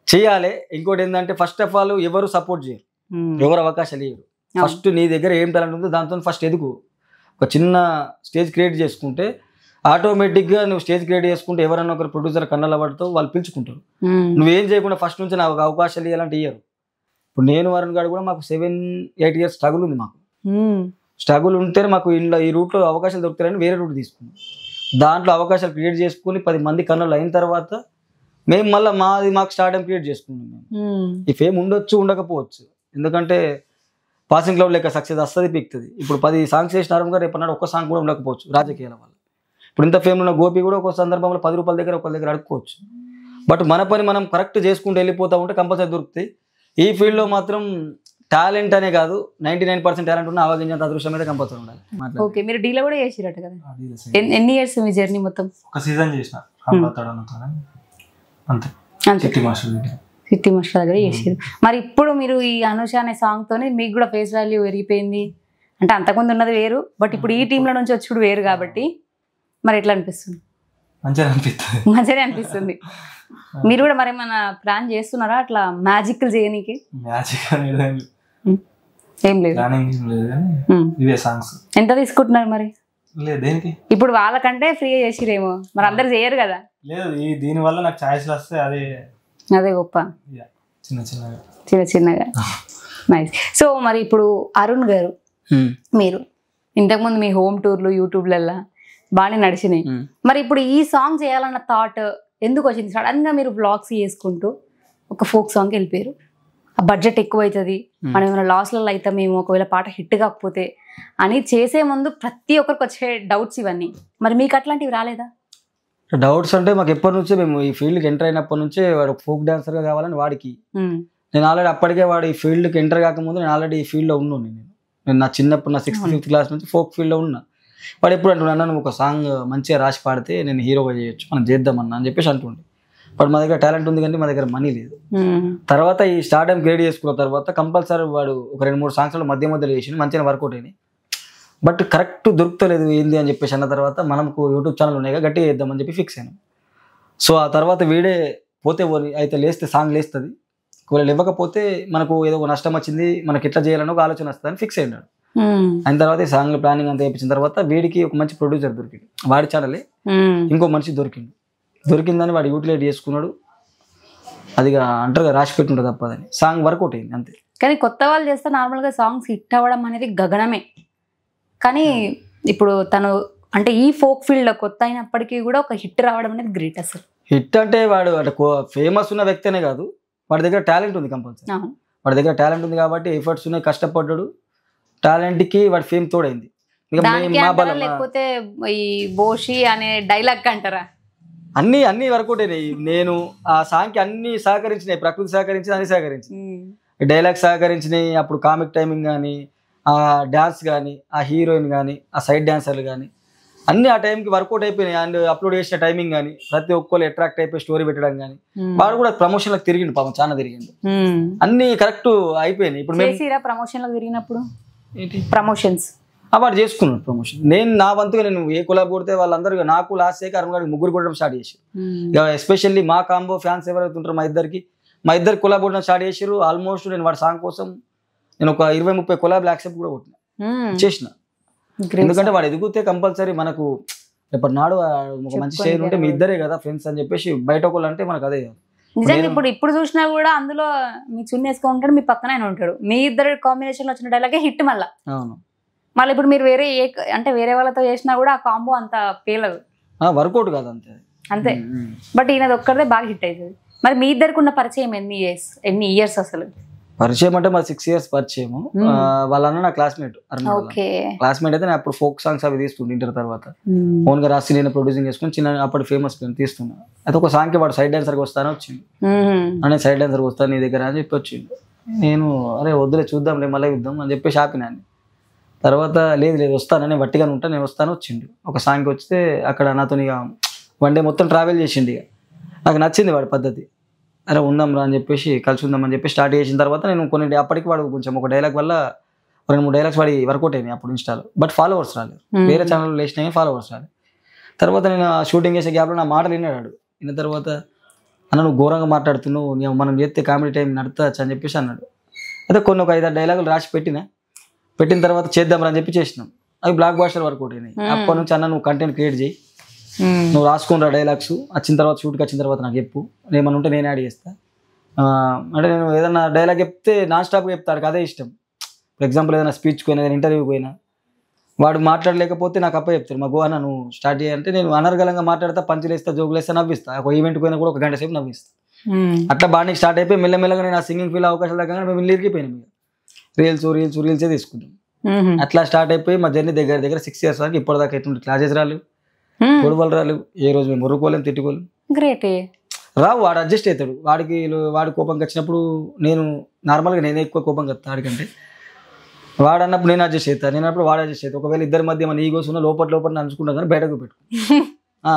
చేయాలి. ఇంకోటి ఏంటంటే ఫస్ట్ ఆఫ్ ఆల్ ఎవరు సపోర్ట్ చేయరు, ఎవరు అవకాశాలు ఇవ్వరు. ఫస్ట్ నీ దగ్గర ఏం టాలెంట్ ఉందో దాంతో ఫస్ట్ ఎదుగు. ఒక చిన్న స్టేజ్ క్రియేట్ చేసుకుంటే ఆటోమేటిక్గా నువ్వు స్టేజ్ క్రియేట్ చేసుకుంటే ఎవరన్నా ఒకరు ప్రొడ్యూసర్ కన్నాల పడతావు, వాళ్ళు పిలుచుకుంటారు. నువ్వేం చేయకుండా ఫస్ట్ నుంచి నాకు అవకాశాలు ఇవ్వాలంటే ఇయ్యరు. ఇప్పుడు నేను వరుణ్ గారు కూడా మాకు 7-8 years స్ట్రగుల్ ఉంది. మాకు స్ట్రగుల్ ఉంటేనే మాకు ఇంట్లో ఈ రూట్లో అవకాశాలు దొరుకుతాయని వేరే రూట్ తీసుకున్నాం. దాంట్లో అవకాశాలు క్రియేట్ చేసుకుని 10 మంది కన్నులు అయిన తర్వాత మేము మళ్ళీ మాకు స్టార్టం క్రియేట్ చేసుకున్నాం. మేము ఈ ఫేమ్ ఉండొచ్చు ఉండకపోవచ్చు, ఎందుకంటే పాసింగ్ క్లౌడ్ లెక్క సక్సెస్ వస్తుంది పీక్తుంది. ఇప్పుడు 10 songs చేసినారు గారు రేపన్నాడు ఒక్క సాంగ్ కూడా ఉండకపోవచ్చు రాజకీయాల వల్ల. ఇప్పుడు ఇంత ఫేమ్ ఉన్న గోపి కూడా ఒక సందర్భంలో 10 రూపాయల దగ్గర ఒకరి దగ్గర అడుక్కోవచ్చు. బట్ మన పని మనం కరెక్ట్ చేసుకుంటూ వెళ్ళిపోతూ ఉంటే కంపల్సరీ దొరుకుతాయి. ఈ ఫీల్డ్లో మాత్రం టాలెంట్ అనే కాదు 99% టాలెంట్ ఉన్న ఆవాగించేంత అదృష్టం అయితే కంపల్సరీ ఉండాలి. ఓకే, మీరు డీలో కూడా చేసిరట కదా, ఎన్ని ఇయర్స్ మీ జర్నీ మొత్తం? ఒక సీజన్ చేసిన అంతే, సిటీ మాస్టర్ దగ్గర చేసారు. మరి ఇప్పుడు మీరు ఈ అనుష అనే సాంగ్ తోనే మీకు కూడా ఫేస్ వాల్యూ పెరిగిపోయింది అంటే, అంతకుముందు ఉన్నది వేరు, బట్ ఇప్పుడు ఈ టీంలో నుంచి వచ్చి వేరు కాబట్టి మరి ఎట్లా అనిపిస్తుంది? మంచిగా అనిపిస్తుంది. మీరు కూడా మరి ఏమైనా ప్లాన్ చేస్తున్నారా అట్లా మ్యాజిక్లు చేయనీకి? ఏం లేదు, ఎంత తీసుకుంటున్నారు మరి? ఇప్పుడు వాళ్ళకంటే ఫ్రీగా చేసిరేమో, మరి అందరు చేయరు కదా. లేదు, దీని వల్ల నాకు ఛాయిస్లు వస్తే అదే గొప్ప, చిన్న చిన్నగా. నైస్. సో మరి ఇప్పుడు అరుణ్ గారు, మీరు ఇంతకుముందు మీ హోమ్ టూర్లు యూట్యూబ్లల్లా బాగానే నడిచినాయి. మరి ఇప్పుడు ఈ సాంగ్ చేయాలన్న థాట్ ఎందుకు వచ్చింది? సడన్ గా మీరు వ్లాగ్స్ చేసుకుంటూ ఒక ఫోక్ సాంగ్కి వెళ్ళిపోయారు. ఆ బడ్జెట్ ఎక్కువ అవుతుంది, మనం ఏమైనా లాస్లలో అవుతామేమో ఒకవేళ పాట హిట్ కాకపోతే అని చేసే ముందు ప్రతి ఒక్కరికి వచ్చే డౌట్స్ ఇవన్నీ. మరి మీకు అట్లాంటివి రాలేదా? డౌట్స్ అంటే మాకు ఎప్పటి నుంచే మేము ఈ ఫీల్డ్కి ఎంటర్ అయినప్పటి నుంచే వాడు ఫోక్ డాన్సర్గా కావాలని వాడికి. నేను ఆల్రెడీ అప్పటికే వాడు ఈ ఫీల్డ్కి ఎంటర్ కాకముందు నేను ఆల్రెడీ ఈ ఫీల్డ్లో ఉన్నాను. నేను నా చిన్నప్పుడు నా 6th 5th క్లాస్ నుంచి ఫోక్ ఫీల్డ్లో ఉన్నా. వాడు ఎప్పుడు అంటున్నా నువ్వు ఒక సాంగ్ మంచిగా రాసి పాడితే నేను హీరోగా చేయొచ్చు, మనం చేద్దామన్నా అని చెప్పేసి అంటుండే. వాడు మా దగ్గర టాలెంట్ ఉంది కానీ మా దగ్గర మనీ లేదు. తర్వాత ఈ స్టార్డమ్ క్రియేట్ చేసుకున్న తర్వాత కంపల్సరీ వాడు ఒక 2-3 songs మధ్యలో చేసి మంచిగా వర్కౌట్ అయినాయి. బట్ కరెక్ట్ దొరుకుతలేదు ఏంది అని చెప్పేసి అన్న తర్వాత మనకు యూట్యూబ్ ఛానల్ ఉన్నాయి గట్టిగా చేద్దామని చెప్పి ఫిక్స్ అయినాం. సో ఆ తర్వాత వీడే పోతే అయితే లేస్తే సాంగ్ లేస్తుంది, ఒకవేళ ఇవ్వకపోతే మనకు ఏదో ఒక నష్టం వచ్చింది, మనకి ఎట్లా చేయాలని ఒక ఆలోచన వస్తుందని ఫిక్స్ అయినాడు. అయిన తర్వాత ఈ సాంగ్ ప్లానింగ్ అంతా వేయించిన తర్వాత వీడికి ఒక మంచి ప్రొడ్యూసర్ దొరికింది, వాడి ఛానలే ఇంకో మనిషి దొరికిందని వాడు యూటిలైజ్ చేసుకున్నాడు. అది అంటారు రాసి పెట్టుంటుంది తప్పదని సాంగ్ వర్కౌట్ అయింది అంతే. కానీ కొత్త వాళ్ళు చేస్తే నార్మల్గా సాంగ్స్ హిట్ అవ్వడం అనేది గగనమే. కానీ ఇప్పుడు తను అంటే ఈ ఫోక్ ఫీల్డ్లో కొత్త అయినప్పటికీ కూడా ఒక హిట్ రావడం అనేది గ్రేట్. అసలు హిట్ అంటే వాడు అంటే ఫేమస్ ఉన్న వ్యక్తినే కాదు, వాడి దగ్గర టాలెంట్ ఉంది కంపల్సరీ. వాడి దగ్గర టాలెంట్ ఉంది కాబట్టి ఎఫర్ట్స్ ఉన్నాయి, కష్టపడ్డాడు, టాలెంట్కి వాడి ఫేమ్ తోడైంది. లేకపోతే ఈ బోషి అనే డైలాగ్ అంటారా? అన్ని వర్కౌట్ అయినాయి. నేను ఆ సాంగ్కి అన్ని సహకరించినాయి, ప్రకృతి సహకరించింది, అన్ని సహకరించింది, డైలాగ్ సహకరించినాయి. అప్పుడు కామిక్ టైమింగ్ కానీ, ఆ డాన్స్ కానీ, ఆ హీరోయిన్ కానీ, ఆ సైడ్ డాన్సర్లు కానీ అన్ని ఆ టైంకి వర్కౌట్ అయిపోయినాయి. అండ్ అప్లోడ్ చేసిన టైమింగ్ కానీ ప్రతి ఒక్కరు అట్రాక్ట్ అయిపోయి స్టోరీ పెట్టడం కానీ, వాడు కూడా ప్రమోషన్లకు తిరిగిండు, పాపం చాలా తిరిగిండు, అన్ని కరెక్ట్ అయిపోయినాయి. ఇప్పుడు ప్రమోషన్లకు తిరిగినప్పుడు ప్రమోషన్స్ వాడు చేసుకున్నాడు ప్రమోషన్. నేను నా వంతుగా నేను ఏ కొలాబ్ కొడితే వాళ్ళందరూ నాకు లాస్ట్ అయ్యాక అరుణ్ గారికి 3 కొట్టడం స్టార్ట్ చేసి, ఇక ఎస్పెషల్లీ మా కాంబో ఫ్యాన్స్ ఎవరైతే ఉంటారో మా ఇద్దరు కొలాబ్ కొట్టడం స్టార్ట్ చేసారు. ఆల్మోస్ట్ నేను వాడి సాంగ్ కోసం నేను ఒక 20-30 కొలాబ్లు యాక్సెప్ట్ కూడా కొట్టిన చేసిన. ఎందుకంటే వాడు ఎదుగుతే కంపల్సరీ మనకు ఎప్పటినాడు ఒక మంచి షేర్ ఉంటే మీ ఇద్దరే కదా ఫ్రెండ్స్ అని చెప్పేసి బయట ఒకళ్ళు అంటే మనకు అదే. నిజంగా ఇప్పుడు చూసినా కూడా అందులో మీ చున్నీ వేసుకొని ఉంటాడు, మీ పక్కన ఆయన ఉంటాడు, మీ ఇద్దరు కాంబినేషన్ లో వచ్చిన డైలాగే హిట్. మళ్ళీ ఇప్పుడు మీరు వేరే వాళ్ళతో చేసినా కూడా ఆ కాంబో అంత పేలదు, వర్కౌట్ కాదు అంతే. బట్ ఈయనది ఒక్కడే బాగా హిట్ అవుతుంది. మరి మీ ఇద్దరికి ఉన్న పరిచయం ఎన్ని ఇయర్స్ అసలు? పరిచయం అంటే మా 6 years పరిచయం. వాళ్ళన్న నా క్లాస్మేట్, క్లాస్మేట్ అయితే నేను అప్పుడు ఫోక్ సాంగ్స్ అవి తీస్తుండే. ఇంటర్ తర్వాత ఓన్ గా రాసి నేను ప్రొడ్యూసింగ్ చేసుకుని చిన్న అప్పుడు ఫేమస్ తీస్తున్నా. అయితే ఒక సాంగ్కి వాడు సైడ్ డాన్సర్కి వస్తానే వచ్చింది, నేను సైడ్ డాన్సర్కి వస్తాను నీ దగ్గర అని చెప్పి వచ్చింది. నేను అరే వద్దులే చూద్దాంలే మళ్ళీ ఇద్దాం అని చెప్పేసి ఆపినాను. తర్వాత లేదు వస్తాను, నేను వట్టిగానే ఉంటాను, నేను వస్తాను వచ్చిండు. ఒక సాంగ్కి వస్తే అక్కడ నాతో ఇక 1 డే మొత్తం ట్రావెల్ చేసిండు. ఇక నాకు నచ్చింది వాడి పద్ధతి. అరే ఉందాం రా అని చెప్పేసి కలిసి ఉందామని చెప్పి స్టార్ట్ చేసిన తర్వాత నేను కొన్ని అప్పటికి వాడు కొంచెం ఒక డైలాగ్ వల్ల 2-3 డైలాగ్స్ వాడి వర్కౌట్ అయినాయి అప్పుడు ఇన్స్టాలో. బట్ ఫాలోవర్స్ రాలేదు, వేరే ఛానల్లో లేచినాయి ఫాలోవర్స్ రాలేదు. తర్వాత నేను షూటింగ్ చేసే గ్యాప్లో నా మాటలు విన్నాడు. విన్న తర్వాత అన్న నువ్వు ఘోరంగా మాట్లాడుతున్నావు, మనం చేస్తే కామెడీ టైం నడతచ్చు అని చెప్పేసి అన్నాడు. అయితే కొన్ని ఒక 5-6 డైలాగులు రాసి పెట్టిన తర్వాత చేద్దాం రా అని చెప్పి చేసినాం. అవి బ్లాక్ బాస్టర్ వర్కౌట్ అయినాయి. అప్పటి నుంచి అన్న నువ్వు కంటెంట్ క్రియేట్ చేయి, నువ్వు రాసుకుని డైలాగ్స్ వచ్చిన తర్వాత షూట్కి వచ్చిన తర్వాత నాకు చెప్పు, ఏమన్నా ఉంటే నేను యాడ్ చేస్తా. అంటే నేను ఏదైనా డైలాగ్ చెప్తే నాన్ స్టాప్గా చెప్తాడు, అదే ఇష్టం. ఫర్ ఎగ్జాంపుల్ ఏదైనా స్పీచ్కి పోయినా, ఏదైనా ఇంటర్వ్యూకి పోయినా వాడు మాట్లాడలేకపోతే నాకు అప్ప చెప్తాడు, మా గోవా నువ్వు స్టార్ట్ చేయాలంటే నేను అనర్గలంగా మాట్లాడతా, పంచులు వేస్తా, జోకులు వేస్తా, నవ్విస్తా. ఒక ఈవెంట్కి పోయినా కూడా 1 గంట సేపు నవ్విస్తా. అట్లా బాడీకి స్టార్ట్ అయిపోయి మెల్లమెల్లగా నేను ఆ సింగింగ్ ఫీల్ అవకాశాలు దగ్గర మేము ఇరిగిపోయినాం. రీల్సే తీసుకుంటాం. అట్లా స్టార్ట్ అయిపోయి మా జర్నీ దగ్గర 6 years వరకు ఇప్పటిదాకా ఎటువంటి క్లాసెస్ రాలేవు, గొడవలు రాలేవు, ఏ రోజు మేము మురుకోలేము, తిట్టుకోలేము. గ్రేట్. రావు, వాడు అడ్జస్ట్ అవుతాడు. వాడి కోపంకి వచ్చినప్పుడు నార్మల్గా నేనే ఎక్కువ కోపంగా వస్తాను వాడికంటే. వాడు అన్నప్పుడు నేను అడ్జస్ట్ అవుతాను, నేను అప్పుడు వాడు అడ్జస్ట్ అవుతాను. ఒకవేళ ఇద్దరి మధ్య మన ఈగోస్ ఉన్న లోపల నంచుకుంటాం కానీ బయటకు పెట్టు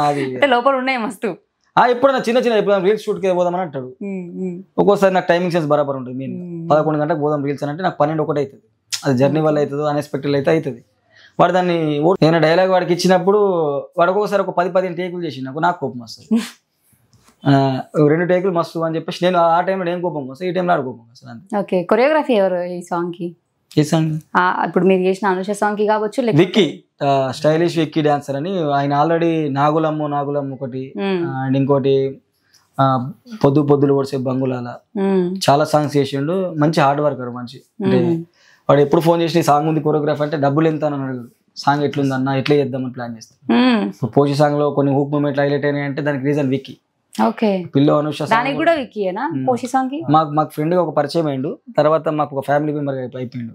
అది లోపల ఉన్నాయి మస్తు. ఎప్పుడైనా చిన్న ఎప్పుడు రీల్స్ షూట్కి పోదామని అంటాడు. ఒక్కోసారి నాకు టైమింగ్ సెన్స్ బరాబర్ ఉంటుంది. నేను 11 గంటలకు పోదాం రీల్స్ అని అంటే నాకు 12 ఒకటి అవుతుంది. అది జర్నీ వల్ల అవుతుందో అన్ఎక్స్పెక్టెడ్ అయితే అవుతుంది. వాడు దాన్ని నేను డైలాగ్ వాడికి ఇచ్చినప్పుడు వాడు ఒక్కొక్కసారి ఒక 10-15 టేకులు చేసి నాకు కోపం వస్తుంది. 2 టేకులు మస్తు అని చెప్పేసి నేను ఆ టైంలో నేను కోపం వస్తాను, ఈ టైంలో ఆడు కోపం వస్తుంది. ఓకే. కొరియోగ్రఫీ ఎవరు ఈ సాంగ్ కి? ఈ సాంగ్ ఇప్పుడు మీరు చేసిన అనుష సాంగ్ కి కావచ్చు, విక్కీ స్టైలిష్ విక్కీ డాన్సర్ అని. ఆయన ఆల్రెడీ నాగులమ్మ ఒకటి అండ్ ఇంకోటి పొద్దులు పొడిసే బంగులాల చాలా సాంగ్స్ చేసిండు. మంచి హార్డ్ వర్కర్ మంచి. అంటే వాడు ఎప్పుడు ఫోన్ చేసి సాంగ్ ఉంది కొరియోగ్రాఫ్ అంటే డబ్బులు ఎంత అని అడిగాడు. సాంగ్ ఎట్లుంది అన్న, ఎట్లా చేద్దామని ప్లాన్ చేస్తాను. పోషి సాంగ్ లో కొన్ని హూక్ మూమెంట్లు హైలైట్ అయినాయి అంటే దానికి రీజన్ విక్కీ. పిల్లో అనుష మాకు ఫ్రెండ్ గా ఒక పరిచయం అయ్యిండు. తర్వాత మాకు ఒక ఫ్యామిలీ మెంబర్ అయిపోయిండు.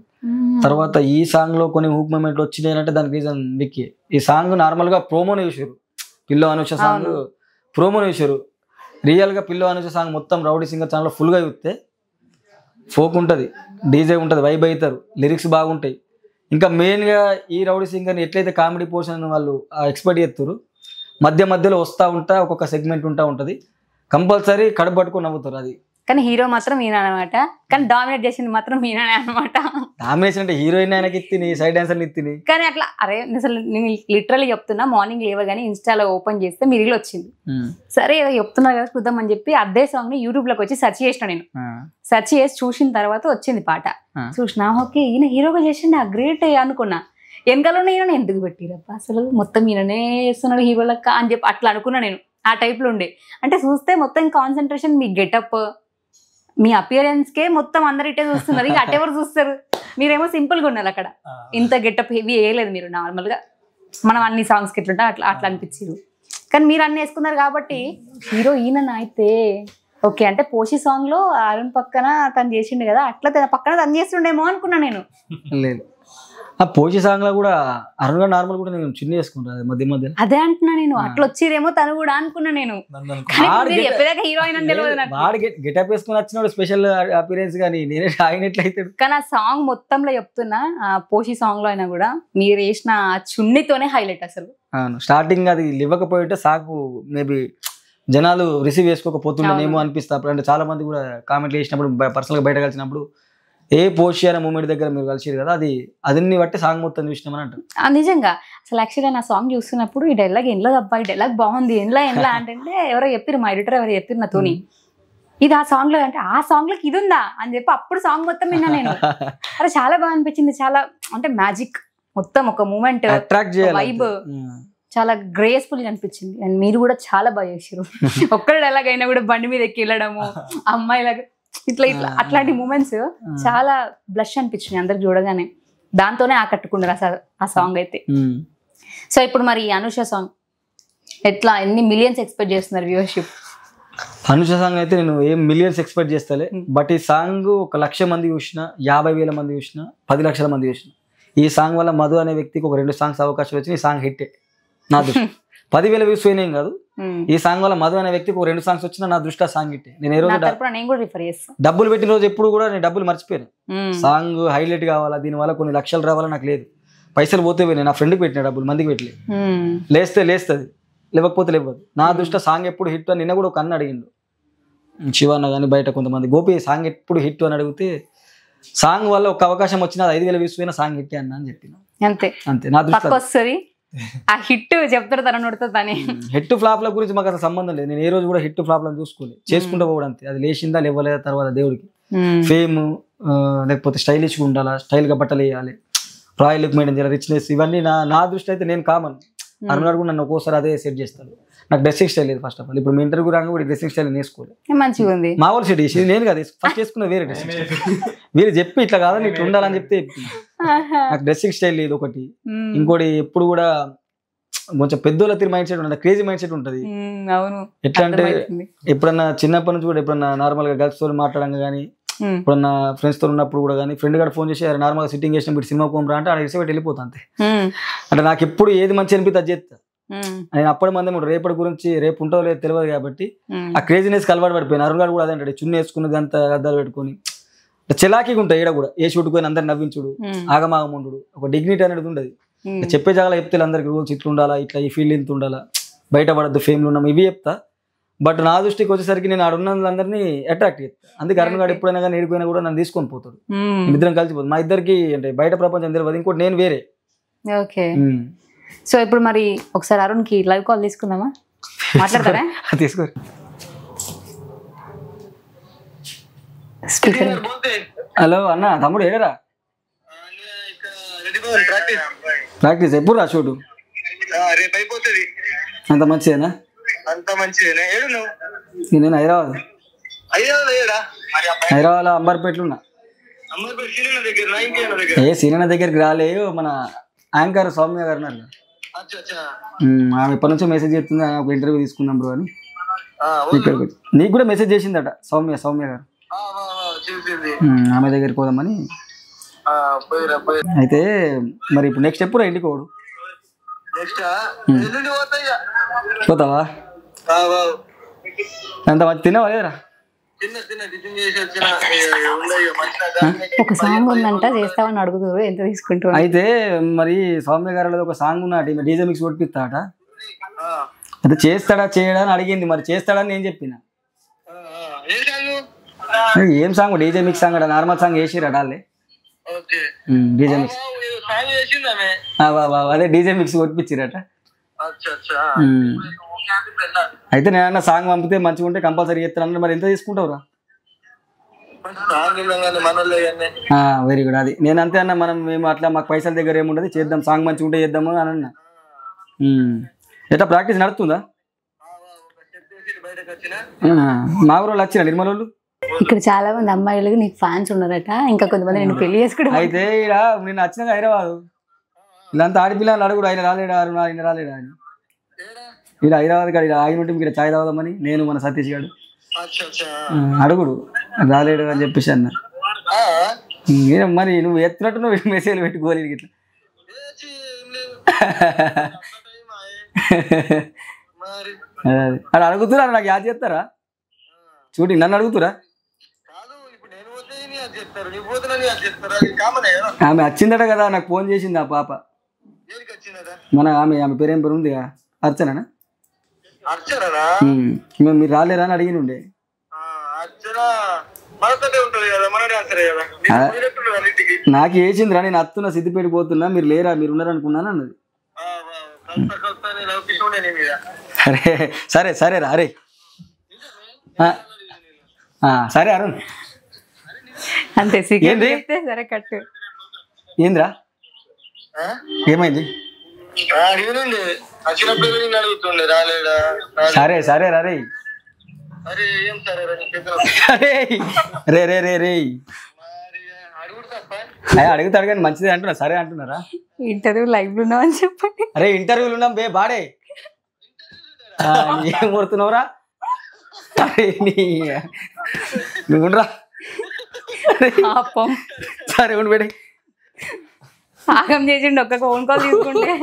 తర్వాత ఈ సాంగ్ లో కొన్ని హూక్ మూమెంట్లు వచ్చినాయి అంటే దానికి రీజన్ విక్కీ. ఈ సాంగ్ నార్మల్ గా ప్రోమోని చూసారు, పిల్లో అనుష సాంగ్ ప్రోమోని చూసారు. రియల్ గా పిల్లో అనుష సాంగ్ మొత్తం రౌడీ సింగర్ ఛానల్ ఫుల్ గా చూస్తే ఫోక్ ఉంటుంది, డీజే ఉంటుంది, వైబ్ అవుతారు, లిరిక్స్ బాగుంటాయి. ఇంకా మెయిన్ గా ఈ రౌడీ సింగర్ని ఎట్లయితే కామెడీ పోర్షన్ వాళ్ళు ఎక్స్పెక్ట్ చేస్తారు, మధ్యలో వస్తూ ఉంటా ఒక్కొక్క సెగ్మెంట్ ఉంటుంది, కంపల్సరీ కడుపు పట్టుకొని నవ్వుతారు. అది కానీ హీరో మాత్రం ఈయన అనమాట. కానీ డామినేట్ చేసింది మాత్రం ఈయననే అనమాట. డామినేషన్ అంటే హీరోయిన్ ఆయనకి ఇత్తిని, సైడ్ డాన్సర్ని ఇత్తిని. కానీ అట్లా అరే అసలు నేను లిటరల్లీ చెప్తున్నా, మార్నింగ్ లేవగానే ఇన్స్టాలో ఓపెన్ చేస్తే మీ రీల్ వచ్చింది. సరే ఏదో చెప్తున్నారు కదా చూద్దాం అని చెప్పి అదే సాంగ్ ని యూట్యూబ్ లోకి వచ్చి సెర్చ్ చేసిన. నేను సెర్చ్ చేసి చూసిన తర్వాత వచ్చింది పాట. చూసినా ఓకే ఈయన హీరోగా చేసిండు, గ్రేట్ అనుకున్నా. వెనకాలనే ఈయన ఎందుకు పెట్టిరప్ప అసలు మొత్తం ఈయననే చేస్తున్నాడు హీరోలక్క అని చెప్పి అట్లా అనుకున్నా నేను. ఆ టైప్ లో ఉండే. అంటే చూస్తే మొత్తం కాన్సన్ట్రేషన్ మీ గెటప్, మీ అపియరెన్స్ కే మొత్తం అందరు ఇట్టే చూస్తున్నారు. ఇక అటెవరు చూస్తారు, మీరేమో సింపుల్ గా ఉన్నారు అక్కడ. ఇంత గెటప్ హెవీ వేయలేదు మీరు. నార్మల్ గా మనం అన్ని సాంగ్స్ కి ఎట్లుంటా అట్లా అనిపించారు. కానీ మీరు అన్ని వేసుకున్నారు కాబట్టి హీరో ఈయన అయితే ఓకే. అంటే పోషి సాంగ్ లో అరుణ్ పక్కన తను చేసిండు కదా, అట్లా పక్కన తను చేస్తుండేమో అనుకున్నా నేను. లేదు ఆ పోషి సాంగ్ లో కూడా అరుణ్ గారు నార్మల్ కూడా నేను చిన్న చేసుకుంటాను మధ్య. అదే అంటున్నా నేను, అట్లా వచ్చిరేమో తను కూడా అనుకున్నా నేను. హీరోయిన్ అని తెలియదు నాకు. వాడు గెటప్ వేసుకుని వచ్చినాడు స్పెషల్ అపిరెన్స్, కానీ నేనే ఆయన ఎట్లయితాడు. కానీ ఆ సాంగ్ మొత్తంలో చెప్తున్నా, పోషి సాంగ్ లో అయినా కూడా మీరు వేసిన చున్నీతోనే హైలైట్ అసలు. అవును, స్టార్టింగ్ అది ఇవ్వకపోయింటే సాంగ్ మేబీ జనాలు రిసీవ్ చేసుకోకపోతుండేమో అనిపిస్తుంది. అంటే చాలా మంది కూడా కామెంట్లు చేసినప్పుడు, పర్సనల్ గా బయట కలిసినప్పుడు ఏ పోషి అనే మూమెంట్ దగ్గర మీరు కలిసిరు కదా, అదిన్ని బట్టి సాంగ్ మొత్తం చూసినామని అంటారు. నిజంగా అసలు యాక్చువల్గా నా సాంగ్ చూస్తున్నప్పుడు ఈ డైలాగ్ ఎండ్లో అబ్బా, ఈ డైలాగ్ బాగుంది, ఎండ్లా అంటే ఎవరో చెప్పారు, మా ఎడిటర్ ఎవరో చెప్పారు నాతోని, ఇది ఆ సాంగ్ లో అంటే ఆ సాంగ్ లోకి ఇది ఉందా అని చెప్పి అప్పుడు సాంగ్ మొత్తం విన్నా నేను. అరే చాలా బాగా అనిపించింది, చాలా అంటే మ్యాజిక్ మొత్తం ఒక మూమెంట్, వైబ్ చాలా గ్రేస్ఫుల్ అనిపించింది. అండ్ మీరు కూడా చాలా బాగా చేసారు. ఒక్కరు డైలాగ్ అయినా కూడా బండి మీద ఎక్కి వెళ్ళడము, అమ్మాయిలాగా ఇట్లా అట్లాంటి మూమెంట్స్ చాలా బ్లష్ అనిపించింది అందరికి చూడగానే. దాంతోనే ఆకట్టుకున్నారు ఆ సాంగ్ అయితే. సో ఇప్పుడు మరి అనుష సాంగ్ ఎట్లా, ఎన్ని మిలియన్స్ ఎక్స్పెక్ట్ చేస్తున్నారు వ్యూవర్షిప్? అనుష సాంగ్ అయితే నేను ఏం మిలియన్స్ ఎక్స్పెక్ట్ చేస్తలే. బట్ ఈ సాంగ్ 1,00,000 మంది చూసిన, 50,000 మంది చూసిన, 10 లక్షల మంది చూసిన. ఈ సాంగ్ వల్ల మధు అనే వ్యక్తికి ఒక 2 సాంగ్స్ అవకాశం వచ్చింది. ఈ సాంగ్ హిట్టే నా దృష్టి. 10,000 వ్యూస్ పోయినాయి కాదు, ఈ సాంగ్ వల్ల మధు అనే వ్యక్తికి ఒక 2 సాంగ్స్ వచ్చినా నా దృష్టి ఆ సాంగ్ హిట్టే. నేను ఏ రోజు డబ్బులు పెట్టిన రోజు ఎప్పుడు కూడా నేను డబ్బులు మర్చిపోయాను. సాంగ్ హైలైట్ కావాలా, దీని వల్ల కొన్ని లక్షలు రావాలా నాకు లేదు. పైసలు పోతే పోయినాయి, నా ఫ్రెండ్కి పెట్టిన డబ్బులు మందికి పెట్టలే. లేస్తుంది, లేవకపోతే లేవదు. నా దృష్టిలో సాంగ్ ఎప్పుడు హిట్ అని నిన్న కూడా ఒక అన్న అడిగిండు శివన్న కానీ బయట కొంతమంది, గోపి సాంగ్ ఎప్పుడు హిట్ అని అడిగితే సాంగ్ వల్ల ఒక అవకాశం వచ్చిన 5,000 వ్యూస్ పోయినా సాంగ్ హిట్ అన్న అని చెప్పిన. అంతే అంతే నా దృష్టిలో వస్తుంది ఆ హిట్ చెప్తారు తన నడుతుందని. హిట్ ఫ్లాప్ల గురించి మాకు అసలు సంబంధం లేదు. నేను ఏ రోజు కూడా హిట్ ఫ్లాప్లను చూసుకోలేదు, చేసుకుంటూ పోవడం అంతే. అది లేచిందా లేవలేదా తర్వాత దేవుడికి. ఫేమ్ లేకపోతే స్టైలిష్గా ఉండాలా, స్టైల్గా బట్టలు వేయాలి, రాయల్ లుక్ మెయింటైన్ చేయాలి, రిచ్నెస్, ఇవన్నీ నా దృష్టి అయితే నేను కామన్. అరుణాడు కూడా నన్ను ఒక్కోసారి అదే సెట్ చేస్తాడు. నాకు డ్రెస్సింగ్ స్టైల్ లేదు ఫస్ట్ ఆఫ్ ఆల్. ఇప్పుడు మీ ఇంటర్వ్యూ రాగా కూడా డ్రెస్సింగ్ స్టైల్ నేర్చుకోలేదు, మంచిగా ఉంది. మా వాళ్ళు సెట్ చేసి నేను కదా ఫస్ట్ చేసుకున్న వేరే డ్రెస్సింగ్ స్టైల్. మీరు చెప్పి ఇట్లా కాదని ఇట్లా ఉండాలని చెప్తే నాకు డ్రెస్సింగ్ స్టైల్ లేదు ఒకటి. ఇంకోటి ఎప్పుడు కూడా కొంచెం పెద్దోళ్ళ తీరు మైండ్ సెట్ ఉంటుంది, క్రేజీ మైండ్ సెట్ ఉంటుంది. ఎట్లా అంటే ఎప్పుడన్నా చిన్నప్పటి నుంచి కూడా ఎప్పుడన్నా నార్మల్ గా గర్ల్స్ తో మాట్లాడంగా కానీ, ఎప్పుడన్నా ఫ్రెండ్స్ తో ఉన్నప్పుడు కూడా కానీ ఫ్రెండ్ గారు ఫోన్ చేసి నార్మల్ గా సిట్టింగ్ చేసిన సినిమా పోమరా అంటే ఆడ ఇసి పెట్టి వెళ్ళిపోతా అంతే. అంటే నాకు ఎప్పుడు ఏది మంచి అనిపిస్తే అది చేస్తా. నేను అప్పటి మంది రేపటి గురించి రేపు ఉంటో లేదు తెలియదు కాబట్టి ఆ క్రేజీనెస్ అలవాటు పడిపోయాను. అరుణ్ గారు కూడా అదే అంటాడు, చున్నీ వేసుకున్నది అంత అద్దాలు పెట్టుకుని చిలాకీగా ఉంటాయి. ఈడ కూడా ఏ షూట్ పోయిన అందరు నవ్వించుడు, ఆగమాగముండు, ఒక డిగ్నిటీ అనేది ఉండదు. చెప్పే జాగాలో చెప్తే అందరికి రూల్స్ ఇట్లా ఉండాలా, ఇట్లా ఈ ఫీల్డ్ ఇంత ఉండాలా, బయటపడద్దు, ఫేమ్లు ఉన్నాం, ఇవి చెప్తా. బట్ నా దృష్టికి వచ్చేసరికి నేను ఆడున్న అందరినీ అట్రాక్ట్ చేస్తాను. అందుకే అరుణ్ గారు ఎప్పుడైనా కానీ ఏడిపోయినా కూడా నన్ను తీసుకొని పోతాడు, ఇద్దరం కలిసిపోతుంది. మా ఇద్దరికి అంటే బయట ప్రపంచం తెలియదు, ఇంకోటి నేను వేరే. ఓకే, సో ఇప్పుడు మరి ఒకసారి అరుణ్ కి లైవ్ కాల్ తీసుకుందామా, మాట్లాడతారా? తీసుకోరు. హలో అన్న, తమ్ముడు ఏడరా? ప్రాక్టీస్ ఎప్పుడు రా షూటు? అంత మంచిదేనా? అంత మంచిదేనా? ఏడు నువ్వు? నేను హైదరాబాద్ అంబర్పేటలో ఉన్నా. ఏ సీనన్న దగ్గరికి రాలేదు, మన యాంకర్ సౌమ్య గారు ఉన్నారు. ఆమె ఎప్పటి నుంచో మెసేజ్ చేస్తుంది, ఒక ఇంటర్వ్యూ తీసుకుందాం బ్రో అని. ఇక్కడికి వచ్చి నీకు కూడా మెసేజ్ చేసిందట సౌమ్య గారు, ఆమె దగ్గరికి పోదామని. అయితే మరి ఇప్పుడు నెక్స్ట్ ఎప్పుడు ఇంటికి పోడు? పోతావా? అంత మంచి తిన్నావా లేదురా? ఒక సాంగ్ ఉందంట చేస్తామని అడుగుతారు, ఎంత తీసుకుంటారు? అయితే మరి సౌమ్య గారు ఒక సాంగ్ ఉన్నట్టు డీజే మిక్స్ కొట్టిస్తాట, అయితే చేస్తాడా చేయడా అని అడిగింది. మరి చేస్తాడని నేను చెప్పిన. ఏం సాంగ్? డీజే మిక్స్ సాంగ్ అట, నార్మల్ సాంగ్ వేసిరట వాళ్ళే. డీజే మిక్స్ అదే డీజే మిక్స్ కొట్టించిరట. అయితే నేనన్నా సాంగ్ పంపితే మంచిగా ఉంటే కంపల్సరీ చేస్తాను. మరి ఎంత తీసుకుంటావురా? Very good. అది నేను అంతే అన్న, మేము అట్లా మాకు పైసల దగ్గర ఏముండదు, చేద్దాం సాంగ్ మంచిగా ఉంటే చేద్దాము అని అన్నా. ఎట్లా ప్రాక్టీస్ నడుస్తుందా? మా ఊరు వచ్చిన నిర్మల వాళ్ళు ఇక్కడ చాలా మంది అమ్మాయిలు నీకు ఫ్యాన్స్ ఉన్నారట, ఇంకా కొంతమంది నేను పెళ్లి చేసుకుంటా. అయితే ఇక్కడ నేను వచ్చినాక హైదరాబాద్ ఇలాంతా ఆడపిల్లలు అడుగుడు, ఆయన రాలేడా ఆయన రాలేడా అని. ఇక్కడ హైదరాబాద్ కాడ ఆయన ఉంటే ఇక్కడ ఛాయ్ తాగుదామని నేను మన సతీష్ గారు అడుగుడు, రాలేడు అని చెప్పేసి అన్న. మరి నువ్వు ఎత్తున్నట్టు నువ్వు మెసేజ్ పెట్టుకోలేదు ఇట్లా. అది అడుగుతురా, నాకు యాద్ చేస్తారా? చూడి నన్ను అడుగుతురా? ఆమె వచ్చిందట కదా, నాకు ఫోన్ చేసింది ఆ పాప. ఆమె పేరేం పేరు ఉంది, అర్చనా? మీరు రాలేరా అని అడిగి ఉండే. నాకు వేసిందిరా, నేను అత్తున్నా సిద్దిపేట పోతున్నా, మీరు లేరా, మీరు ఉన్నారు అనుకున్నాను అన్నది. సరే సరే రా. అరే సరే అరుణ్, అంతే. సరే కట్టు. ఏంద్రా ఏమైంది? సరే సరే రే రే రే రే రే అడుగుతాడు కానీ మంచిది అంటున్నా. సరే అంటున్నారా? ఇంటర్వ్యూ లైవ్ లో ఉన్నామని చెప్పండి. అరే ఇంటర్వ్యూలు ఉన్నాం బే బాడే, ఏం కొడుతున్నావురా? నువ్వురా. సరే ఉండి పెడి, ఆగం చేసిండు ఒక్క ఫోన్ కాల్ తీసుకుంటే.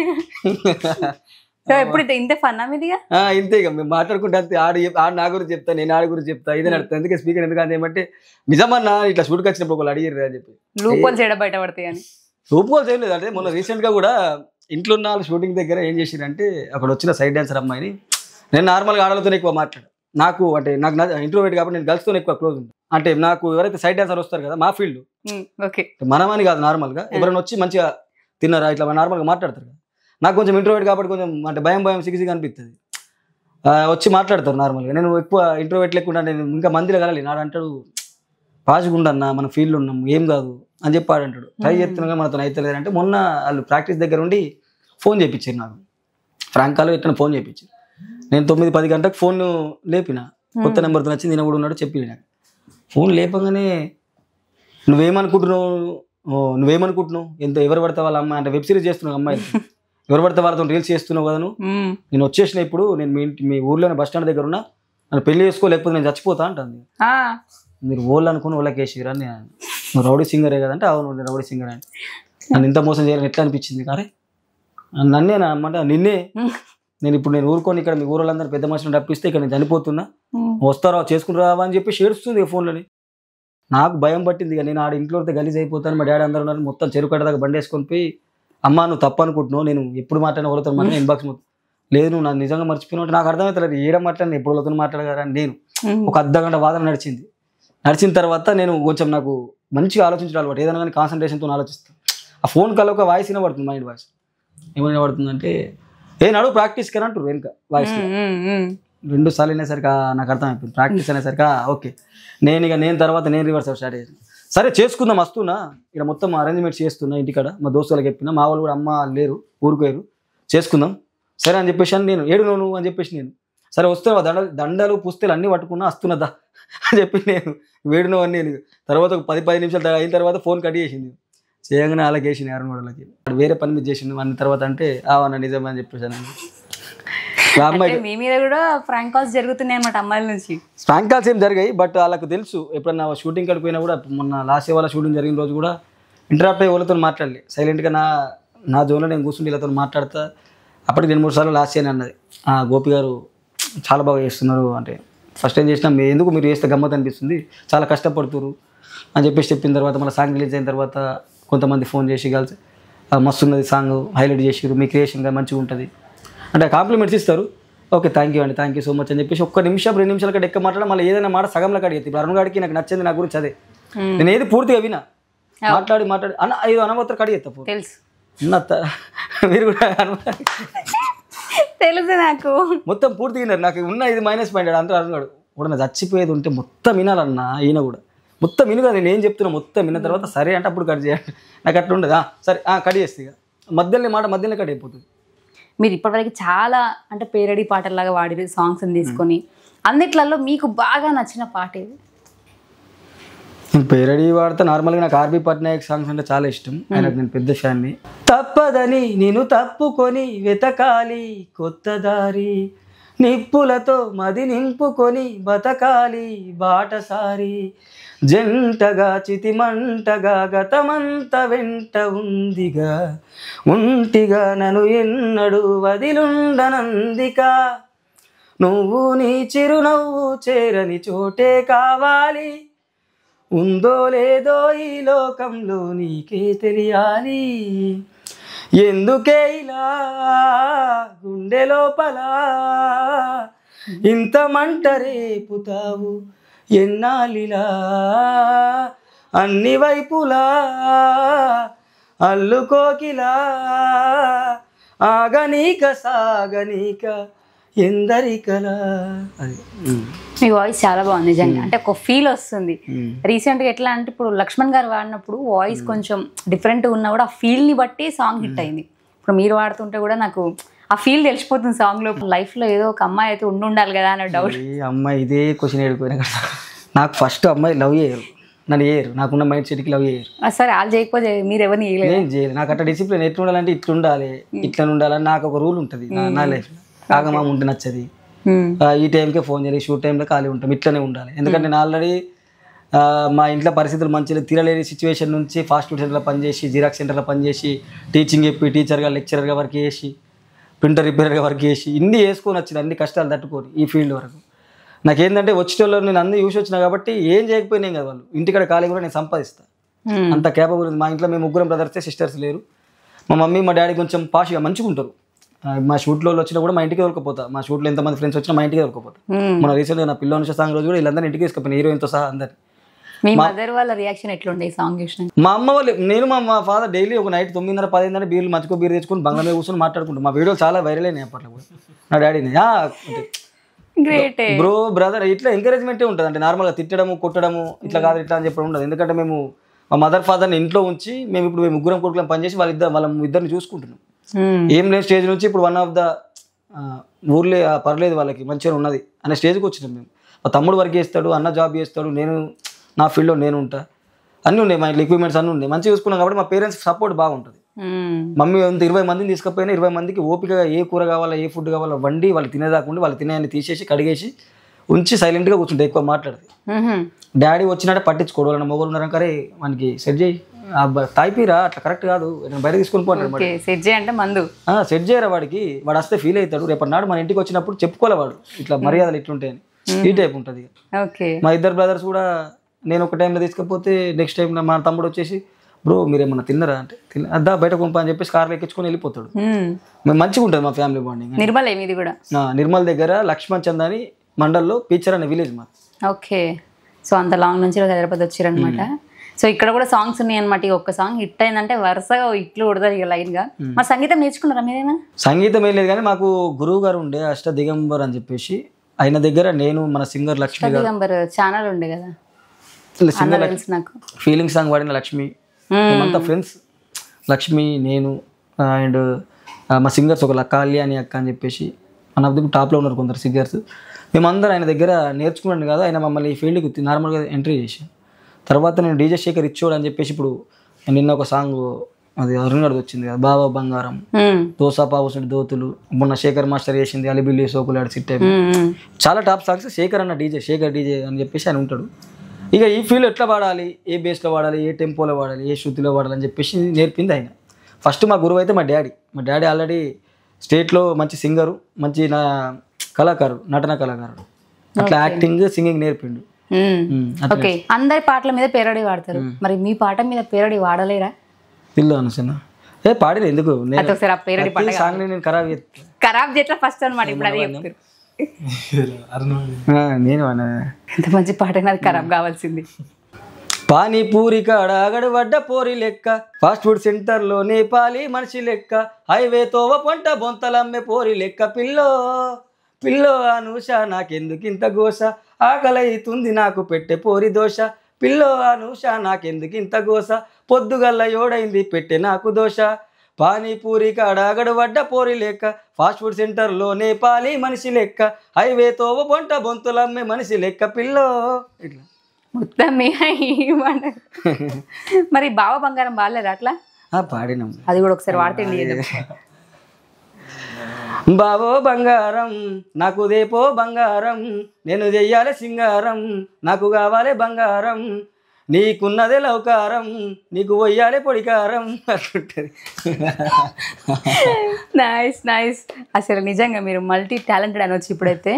సో ఎప్పుడు ఇంతే ఫన్నా మీదిగా? ఇంతే ఇక మేము మాట్లాడుకుంటే అంతే. ఆడు నా గురించి చెప్తా, నేను ఆడి గురించి చెప్తా, ఇదే నడుతుంది. అందుకే స్పీకర్ ఎందుకంటే ఏమంటే నిజమన్నా ఇట్లా షూట్కి వచ్చినప్పుడు ఒకళ్ళు అడిగిర్రు అని చెప్పి లూపోల్స్ ఏడ బయట పడతాయి అని. ఒప్పుకోవాల్సి ఏం లేదు. అంటే మొన్న రీసెంట్గా కూడా ఇంట్లో ఉన్న వాళ్ళు షూటింగ్ దగ్గర ఏం చేసిరంటే అక్కడ వచ్చిన సైడ్ డాన్సర్ అమ్మాయిని నేను నార్మల్గా ఆడలతో ఎక్కువ మాట్లాడు. నాకు అంటే నాకు ఇంట్రోవర్ట్ కాబట్టి నేను గర్ల్స్తో ఎక్కువ క్లోజ్ ఉంటాను. అంటే నాకు ఎవరైతే సైడ్ డాన్సర్ వస్తారు కదా మా ఫీల్డ్ మనమని కాదు, నార్మల్గా ఎవరైనా వచ్చి మంచిగా తిన్నారా ఇట్లా నార్మల్గా మాట్లాడతారు కదా. నాకు కొంచెం ఇంట్రోవర్ట్ కాబట్టి కొంచెం అంటే భయం సిగిసిగా అనిపిస్తుంది. వచ్చి మాట్లాడతారు నార్మల్గా. నేను ఎక్కువ ఇంట్రోవర్ట్ లేకుండా నేను ఇంకా మందిలో కలాలి నాడు అంటాడు పాజుగుండన్నా మన ఫీల్డ్లో ఉన్నాం ఏం కాదు అని చెప్పి ఆడంటాడు. ట్రై చేస్తున్నాగా మనతో అయితే లేదంటే మొన్న వాళ్ళు ప్రాక్టీస్ దగ్గర ఉండి ఫోన్ చేయించారు నాకు. ఫ్రాంక్ కాల్ ఎట్లా ఫోన్ చేయించారు. నేను 9-10 గంటలకు ఫోన్ లేపిన. కొత్త నెంబర్తో వచ్చింది నేను కూడా ఉన్నాడు చెప్పి నాకు ఫోన్ లేపంగానే నువ్వేమనుకుంటున్నావు ఎంత ఎవరు పడితే వాళ్ళ అమ్మాయి అంటే వెబ్ సిరీస్ చేస్తున్నావు అమ్మాయి ఎవరు పడితే వాళ్ళతో రీల్స్ చేస్తున్నావు కదా నేను వచ్చేసిన ఇప్పుడు నేను మీ ఊర్లోనే బస్ స్టాండ్ దగ్గర ఉన్నా నన్ను పెళ్లి చేసుకోలేకపోతే నేను చచ్చిపోతా అంటుంది. మీరు ఓళ్ళు అనుకుని ఓళ్ళకి వేసిరా నువ్వు రౌడీ సింగరే కదంటే అవును రౌడీ సింగర్ అంటే నన్ను ఇంత మోసం చేయాలని ఎట్లా అనిపించింది కారే నన్నే అన్నమాట నిన్నే నేను ఇప్పుడు నేను ఊరుకొని ఇక్కడ మీ ఊళ్ళందరూ పెద్ద మనుషులను రప్పిస్తే ఇక్కడ నేను చనిపోతున్నా వస్తారా చేసుకుంటారా అని చెప్పి ఏడుస్తుంది ఫోన్లోని. నాకు భయం పట్టింది. ఇక నేను ఆడ ఇంట్లో గలీజ్ అయిపోతాను మా డాడీ అందరూ ఉన్నారు మొత్తం చెరుకు కట్టదాకా బండి వేసుకొని పోయి అమ్మ నువ్వు తప్పు అనుకుంటున్నావు నేను ఎప్పుడు మాట్లాడిన వాళ్ళతో మాట్లాడిన ఇన్బాక్స్ మొత్తం లేదు నువ్వు నాకు నిజంగా మర్చిపోయినట్టు నాకు అర్థమవుతలేదు ఏడ మాట్లాడిన ఎప్పుడు వాళ్ళతో మాట్లాడగలరా అని నేను ఒక అర్ధగంట వాదన నడిచిన తర్వాత నేను కొంచెం నాకు మంచిగా ఆలోచించడం అలవాటు ఏదైనా కానీ కాన్సన్ట్రేషన్తో ఆలోచిస్తాను. ఆ ఫోన్ కాల్ ఒక వాయిస్ వినబడుతుంది మైండ్ వాయిస్ ఏమైనా వినబడుతుందంటే నడు ప్రాక్టీస్ కానీ అంటారు వెనుక వాయిస్ 2 సార్లు అయినసరికి నాకు అర్థమైపోయింది ప్రాక్టీస్ అనేసరికి ఓకే నేను తర్వాత నేను రివర్స్ స్టార్ట్ చేసాను. సరే చేసుకుందాం వస్తున్నా ఇక్కడ మొత్తం అరేంజ్మెంట్స్ చేస్తున్నా ఇంటికాడ మా దోస్తులకు చెప్పిన మా వాళ్ళు కూడా అమ్మ లేరు ఊరుకోరు చేసుకుందాం సరే అని చెప్పేసి నేను నువ్వు అని చెప్పేసి నేను సరే వస్తున్నా దండలు పుస్తలు అన్నీ పట్టుకున్నా వస్తున్నదా అని చెప్పి నేను వేడినో అని నేను తర్వాత ఒక 10 నిమిషాలు అయిన తర్వాత ఫోన్ కట్ చేసింది చేయగానే అలాగే వేసింది 6 గంటలకి వేరే పని మీద చేసింది అన్న తర్వాత అంటే అవన్న నిజమే అని చెప్పేసాను. మీ మీద కూడా ఫ్రాంక్ కాల్స్ జరుగుతున్నాయి అన్నమాట అమ్మాయిల నుంచి. ఫ్రాంక్ కాల్స్ ఏం జరిగాయి బట్ వాళ్ళకు తెలుసు ఎప్పుడన్నా షూటింగ్ కాడికి పోయినా కూడా మొన్న లాస్ట్ వాళ్ళ షూటింగ్ జరిగిన రోజు కూడా ఇంటరాప్ట్ అయ్యి వాళ్ళతో మాట్లాడలే సైలెంట్గా నా జోన్లో నేను కూర్చుంటే వీళ్ళతో మాట్లాడతా. అప్పటికి 2-3 సార్లు లాస్ట్ అని అన్నది గోపి గారు చాలా బాగా చేస్తున్నారు అంటే ఫస్ట్ టైం చేసినా ఎందుకు మీరు చేస్తే గమ్మత్ అనిపిస్తుంది చాలా కష్టపడుతున్నారు అని చెప్పేసి చెప్పిన తర్వాత మళ్ళీ సాంగ్ రిలీజ్ అయిన తర్వాత కొంతమంది ఫోన్ చేసి కలిసి మస్తు ఉన్నది సాంగ్ హైలైట్ చేసిరు మీ క్రియేషన్గా మంచిగా ఉంటుంది అంటే కాంప్లిమెంట్స్ ఇస్తారు. Okay thank you so much అని చెప్పేసి 1 నిమిషం 2 నిమిషాల కంటే ఎక్కువ మాట్లాడ మళ్ళీ ఏదైనా మాట సగంలో కడిగేది. ఇప్పుడు అరుణ్ గారికి నాకు నచ్చింది నా గురించి అదే నేను ఏది పూర్తిగా వినా మాట్లాడి అన్న 5 అనవతర కడిగేస్తా తెలుసు మీరు కూడా తెలుసు నాకు మొత్తం పూర్తిగా విన్నారు. నాకు ఉన్న ఇది మైనస్ పాయింట్ అంతా అరుణ్ గారు కూడా నాకు చచ్చిపోయేది ఉంటే మొత్తం వినాలన్నా ఈయన కూడా మొత్తం వినుగా నేను ఏం చెప్తున్నా మొత్తం విన్న తర్వాత సరే అంటే అప్పుడు కట్ చేయండి నాకు అట్లా ఉండదు సరే కట్ చేస్తే ఇక మధ్యలో కట్ అయిపోతుంది. మీరు ఇప్పటివరకు చాలా అంటే పేరడీ పాటల్లాగా వాడి సాంగ్స్ని తీసుకొని అన్నిట్లలో మీకు బాగా నచ్చిన పాట ఏది? నేను పేరడీ వాడితే నార్మల్గా నాకు ఆర్బీ పట్నాయక్ సాంగ్స్ అంటే చాలా ఇష్టం. ఆయనకు నేను పెద్ద ఫ్యాన్ని. తప్పదని నేను తప్పుకొని వెతకాలి కొత్త దారి నిప్పులతో మది నింపుకొని బతకాలి బాటసారి జంటగా చితిమంటగా గతమంత వెంట ఉందిగా ఉంటిగా నన్ను ఎన్నడు వదిలుండనందిక నువ్వు నీ చిరునవ్వు చేరని చోటే కావాలి ఉందో లేదో ఈ లోకంలో నీకే తెలియాలి ఎందుకే ఇలా గుండె లోపల ఇంత మంట రేపుతావు ఎన్నాలిలా అన్ని వైపులా అల్లుకోకిలా ఆగనీక సాగనీక ఎందరికలా. అది మీ వాయిస్ చాలా బాగుంది నిజంగా అంటే ఒక ఫీల్ వస్తుంది. రీసెంట్గా ఎట్లా అంటే ఇప్పుడు లక్ష్మణ్ గారు వాడినప్పుడు వాయిస్ కొంచెం డిఫరెంట్గా ఉన్నా కూడా ఆ ఫీల్ని బట్టి సాంగ్ హిట్ అయింది. ఇప్పుడు మీరు వాడుతుంటే కూడా నాకు ఆ ఫీల్ తెలిసిపోతుంది సాంగ్లో. లైఫ్లో ఏదో ఒక అమ్మాయి అయితే ఉండాలి కదా అనే డౌట్. అమ్మాయి ఇదే క్వశ్చన్ ఏడిపోయినా కదా నాకు ఫస్ట్ అమ్మాయి లవ్ చేయరు నన్ను చేయరు నాకున్న మైండ్ సెట్కి లవ్ చేయరు. సరే వాళ్ళు చేయకపోతే మీరు ఎవరిని నేను చేయలేదు. నాకు అట్లా డిసిప్లిన్ ఎట్లా ఉండాలంటే ఇట్లుండాలి ఇట్లా ఉండాలని నాకు ఒక రూల్ ఉంటుంది నా లైఫ్లో. ఆగమా ఉంటే నచ్చది ఈ టైంకే ఫోన్ చేయాలి షూట్ టైంలో ఖాళీ ఉంటాం ఇట్లనే ఉండాలి. ఎందుకంటే నేను ఆల్రెడీ మా ఇంట్లో పరిస్థితులు మంచిగా తీరలేని సిచ్యువేషన్ నుంచి ఫాస్ట్ ఫుడ్ సెంటర్లో పనిచేసి జిరాక్స్ సెంటర్లో పనిచేసి టీచింగ్ చెప్పి టీచర్గా లెక్చరర్గా వర్క్ చేసి ప్రింటర్ రిపేర్గా వర్క్ చేసి ఇన్ని వేసుకొని వచ్చింది అన్ని కష్టాలు తట్టుకొని ఈ ఫీల్డ్ వరకు. నాకేంటంటే వచ్చేటోళ్ళు నేను అన్నీ చూసి వచ్చినా కాబట్టి ఏం చేయకపోయినాం కదా వాళ్ళు ఇంటికాడ ఖాళీ కూడా నేను సంపాదిస్తాను అంత కేపబుల్ ఉంది. మా ఇంట్లో మేము 3 బ్రదర్స్, సిస్టర్స్ లేరు. మా మమ్మీ మా డాడీ కొంచెం పాష్గా మంచిగా ఉంటారు. మా షూట్లో వచ్చినా కూడా మా ఇంటికి దొరకపోతా. మా షూట్లో ఎంతమంది ఫ్రెండ్స్ వచ్చినా మా ఇంటికి దొరకపోతా. మన రీసెంట్గా నా పిల్ల నుంచి సాంగ్ రోజు కూడా వీళ్ళందరినీ ఇంటికి తీసుకుపోయిన, హీరోయిన్తో సహా అందరినీ. మీ మదర్ వాళ్ళ రియాక్షన్ ఎట్లుండే ఈ సాంగ్ చూసిన? మా అమ్మ వాళ్ళు, నేను మా ఫాదర్ డైలీ ఒక నైట్ 9:30-10 బీర్లు మంచుకో బీర్ తెచ్చుకుని బంగ్లా మీద కూర్చొని మాట్లాడుకుంటాం. మా వీడియోలు చాలా వైరల్ అయినాయి అప్పట్లో కూడా. నా డాడీని గ్రేట్ బ్రో బ్రదర్ ఇట్లా ఎంకరేజ్మెంటే ఉంటుంది. అంటే నార్మల్గా తిట్టడము కొట్టడము ఇట్లా కాదు ఇట్లా అని చెప్పడం ఉండదు. ఎందుకంటే మేము మా మదర్ ఫాదర్ని ఇంట్లో ఉంచి మేము ఇప్పుడు 3 కొడుకులను పనిచేసి వాళ్ళ ఇద్దరిని చూసుకుంటున్నాం. ఏం లేని స్టేజ్ నుంచి ఇప్పుడు వన్ ఆఫ్ ద ఊర్లే పర్లేదు వాళ్ళకి మంచిగా ఉన్నది అనే స్టేజ్కి వచ్చినాం మేము. మా తమ్ముడు వర్క్ చేస్తాడు, అన్న జాబ్ చేస్తాడు, నేను నా ఫీల్డ్లో నేను ఉంటా. అన్నీ ఉన్నాయి మా ఇంట్లో, ఎక్విప్మెంట్స్ అన్నీ ఉన్నాయి. మంచిగా చూసుకున్నాం కాబట్టి మా పేరెంట్స్ సపోర్ట్ బాగుంటుంది. మమ్మీ 20 మందిని తీసుకుపోయినా 20 మందికి ఓపికగా ఏ కూర కావాలా ఏ ఫుడ్ కావాలా వండి వాళ్ళు తినేదాకుండా వాళ్ళు తినేయని తీసేసి కడిగేసి ఉంచి సైలెంట్గా కూర్చుంటే ఎక్కువ మాట్లాడదు. డాడీ వచ్చినట్టే పట్టించుకోడు. వాళ్ళ మొగలు ఉన్నారని కరే మనకి సెట్ చేయి తాయిపీరా అట్లా కరెక్ట్ కాదు బయట తీసుకొని పోతాడు. సెట్ చేయరా వాడికి, వాడు వస్తే ఫీల్ అవుతాడు. రేపటి నాడు మన ఇంటికి వచ్చినప్పుడు చెప్పుకోలే వాడు ఇట్లా మర్యాదలు ఇట్లుంటాయని. ఈ టైప్ ఉంటుంది. మా 2 బ్రదర్స్ కూడా నేను ఒక టైంలో తీసుకపోతే నెక్స్ట్ టైం మా తమ్ముడు వచ్చేసి బ్రో మీరేమన్నా తిన్నరా అంటే అద్దా బయట కొంప అని చెప్పేసి కార్లో ఎక్కించుకొని వెళ్ళిపోతాడు. మేము మంచిగా ఉంటుంది మా ఫ్యామిలీ బాండింగ్. నిర్మల్ దగ్గర లక్ష్మణ్ చంద్ అని మండల్లో పీచర్ అనే విలేజ్ మాది. ఓకే, సో అంత లాంగ్ నుంచి హైదరాబాద్ వచ్చారనమాట. సో ఇక్కడ కూడా సాంగ్స్ ఉన్నాయి అనమాట. ఒక్క సాంగ్ హిట్ అయిందంటే వరుసగా ఇట్లు కొడతారు ఇక లైన్ గా. మా సంగీతం నేర్చుకున్నారా మీరేనా? సంగీతం ఏం లేదు కానీ మాకు గురువు గారు ఉండే అష్ట దిగంబర్ అని చెప్పేసి ఆయన దగ్గర నేను మన సింగర్ లక్ష్మి దిగంబర్ ఛానల్ ఉండే కదా, నాకు ఫీలింగ్ సాంగ్ వాడిన లక్ష్మి, మేమంతా ఫ్రెండ్స్. లక్ష్మి నేను అండ్ మా సింగర్స్ ఒక కాళీ అని అక్క అని చెప్పేసి మన టాప్లో ఉన్నారు కొందరు సింగర్స్. మేమందరం ఆయన దగ్గర నేర్చుకున్నాను కదా. ఆయన మమ్మల్ని ఈ ఫీల్డ్కి నార్మల్గా ఎంట్రీ చేసి తర్వాత నేను డీజే శేఖర్ ఇచ్చోడు అని చెప్పేసి ఇప్పుడు నిన్న ఒక సాంగ్ అది అరుణాడు వచ్చింది కదా, బాబా బంగారం, దోసా పావుసటి దోతులు, మొన్న శేఖర్ మాస్టర్ చేసింది అలిబిల్లి సోకులాడు సిట్టే, చాలా టాప్ సాంగ్స్. శేఖర్ అన్న డీజే, శేఖర్ డీజే అని చెప్పేసి ఆయన ఉంటాడు. ఇక ఈ ఫీల్డ్ ఎట్లా వాడాలి, ఏ బేస్లో వాడాలి, ఏ టెంపోలో వాడాలి, ఏ శృతిలో వాడాలి అని చెప్పేసి నేర్పింది ఆయన. ఫస్ట్ మా గురువు అయితే మా డాడీ ఆల్రెడీ స్టేట్లో మంచి సింగరు, మంచి కళాకారుడు, నటన కళాకారుడు. అట్లా యాక్టింగ్ సింగింగ్ నేర్పిండు. ఓకే, అందరి పాటల మీద పేరడి వాడతారు, మరి మీ పాట మీద పేరడి వాడలేరా? పిల్లు అనుసన్న ఏ పాడిన ఎందుకు సాంగ్ నేను ఖరాబ్ చేస్తా ఫస్ట్ అనమాట. ఇప్పుడు అది చెప్తారు నేను ఎంత మంచి పాట అది ఖరాబ్ కావాల్సింది. పానీపూరి కాడ అగడబడ్డ పోరి లెక్క, ఫాస్ట్ ఫుడ్ సెంటర్ లో నేపాలి మనిషి లెక్క, హైవే తోవ పంట బొంతలమ్మే పోరి లెక్క, పిల్లో పిల్లో అనూష నాకెందుకింత గోష, ఆకలైతుంది నాకు పెట్టే పోరి దోష, పిల్లో అనూష నాకెందుకింత గోష, పొద్దుగల్ల యోడైంది పెట్టే నాకు దోష, పానీపూరి కాడ అగడబడ్డ పోరి లెక్క, ఫాస్ట్ ఫుడ్ సెంటర్ లో నేపాలి మనిషి లెక్క, హైవే తోవ పంట బొంతలమ్మే మనిషి లెక్క, పిల్లో. ఇట్లా మొత్తం మరి బావ బంగారం బాగాలేదా? అట్లా పాడినాం, అది కూడా ఒకసారి వాడితే. బావో బంగారం నాకు దేపో బంగారం, నేను చెయ్యాలి సింగారం, నాకు కావాలి బంగారం, నీకున్నదే లౌకారం, నీకు పోయాలి పొడికారం అట్లుంటది. Nice nice. అసలు నిజంగా మీరు మల్టీ టాలెంటెడ్ అనొచ్చు. ఇప్పుడైతే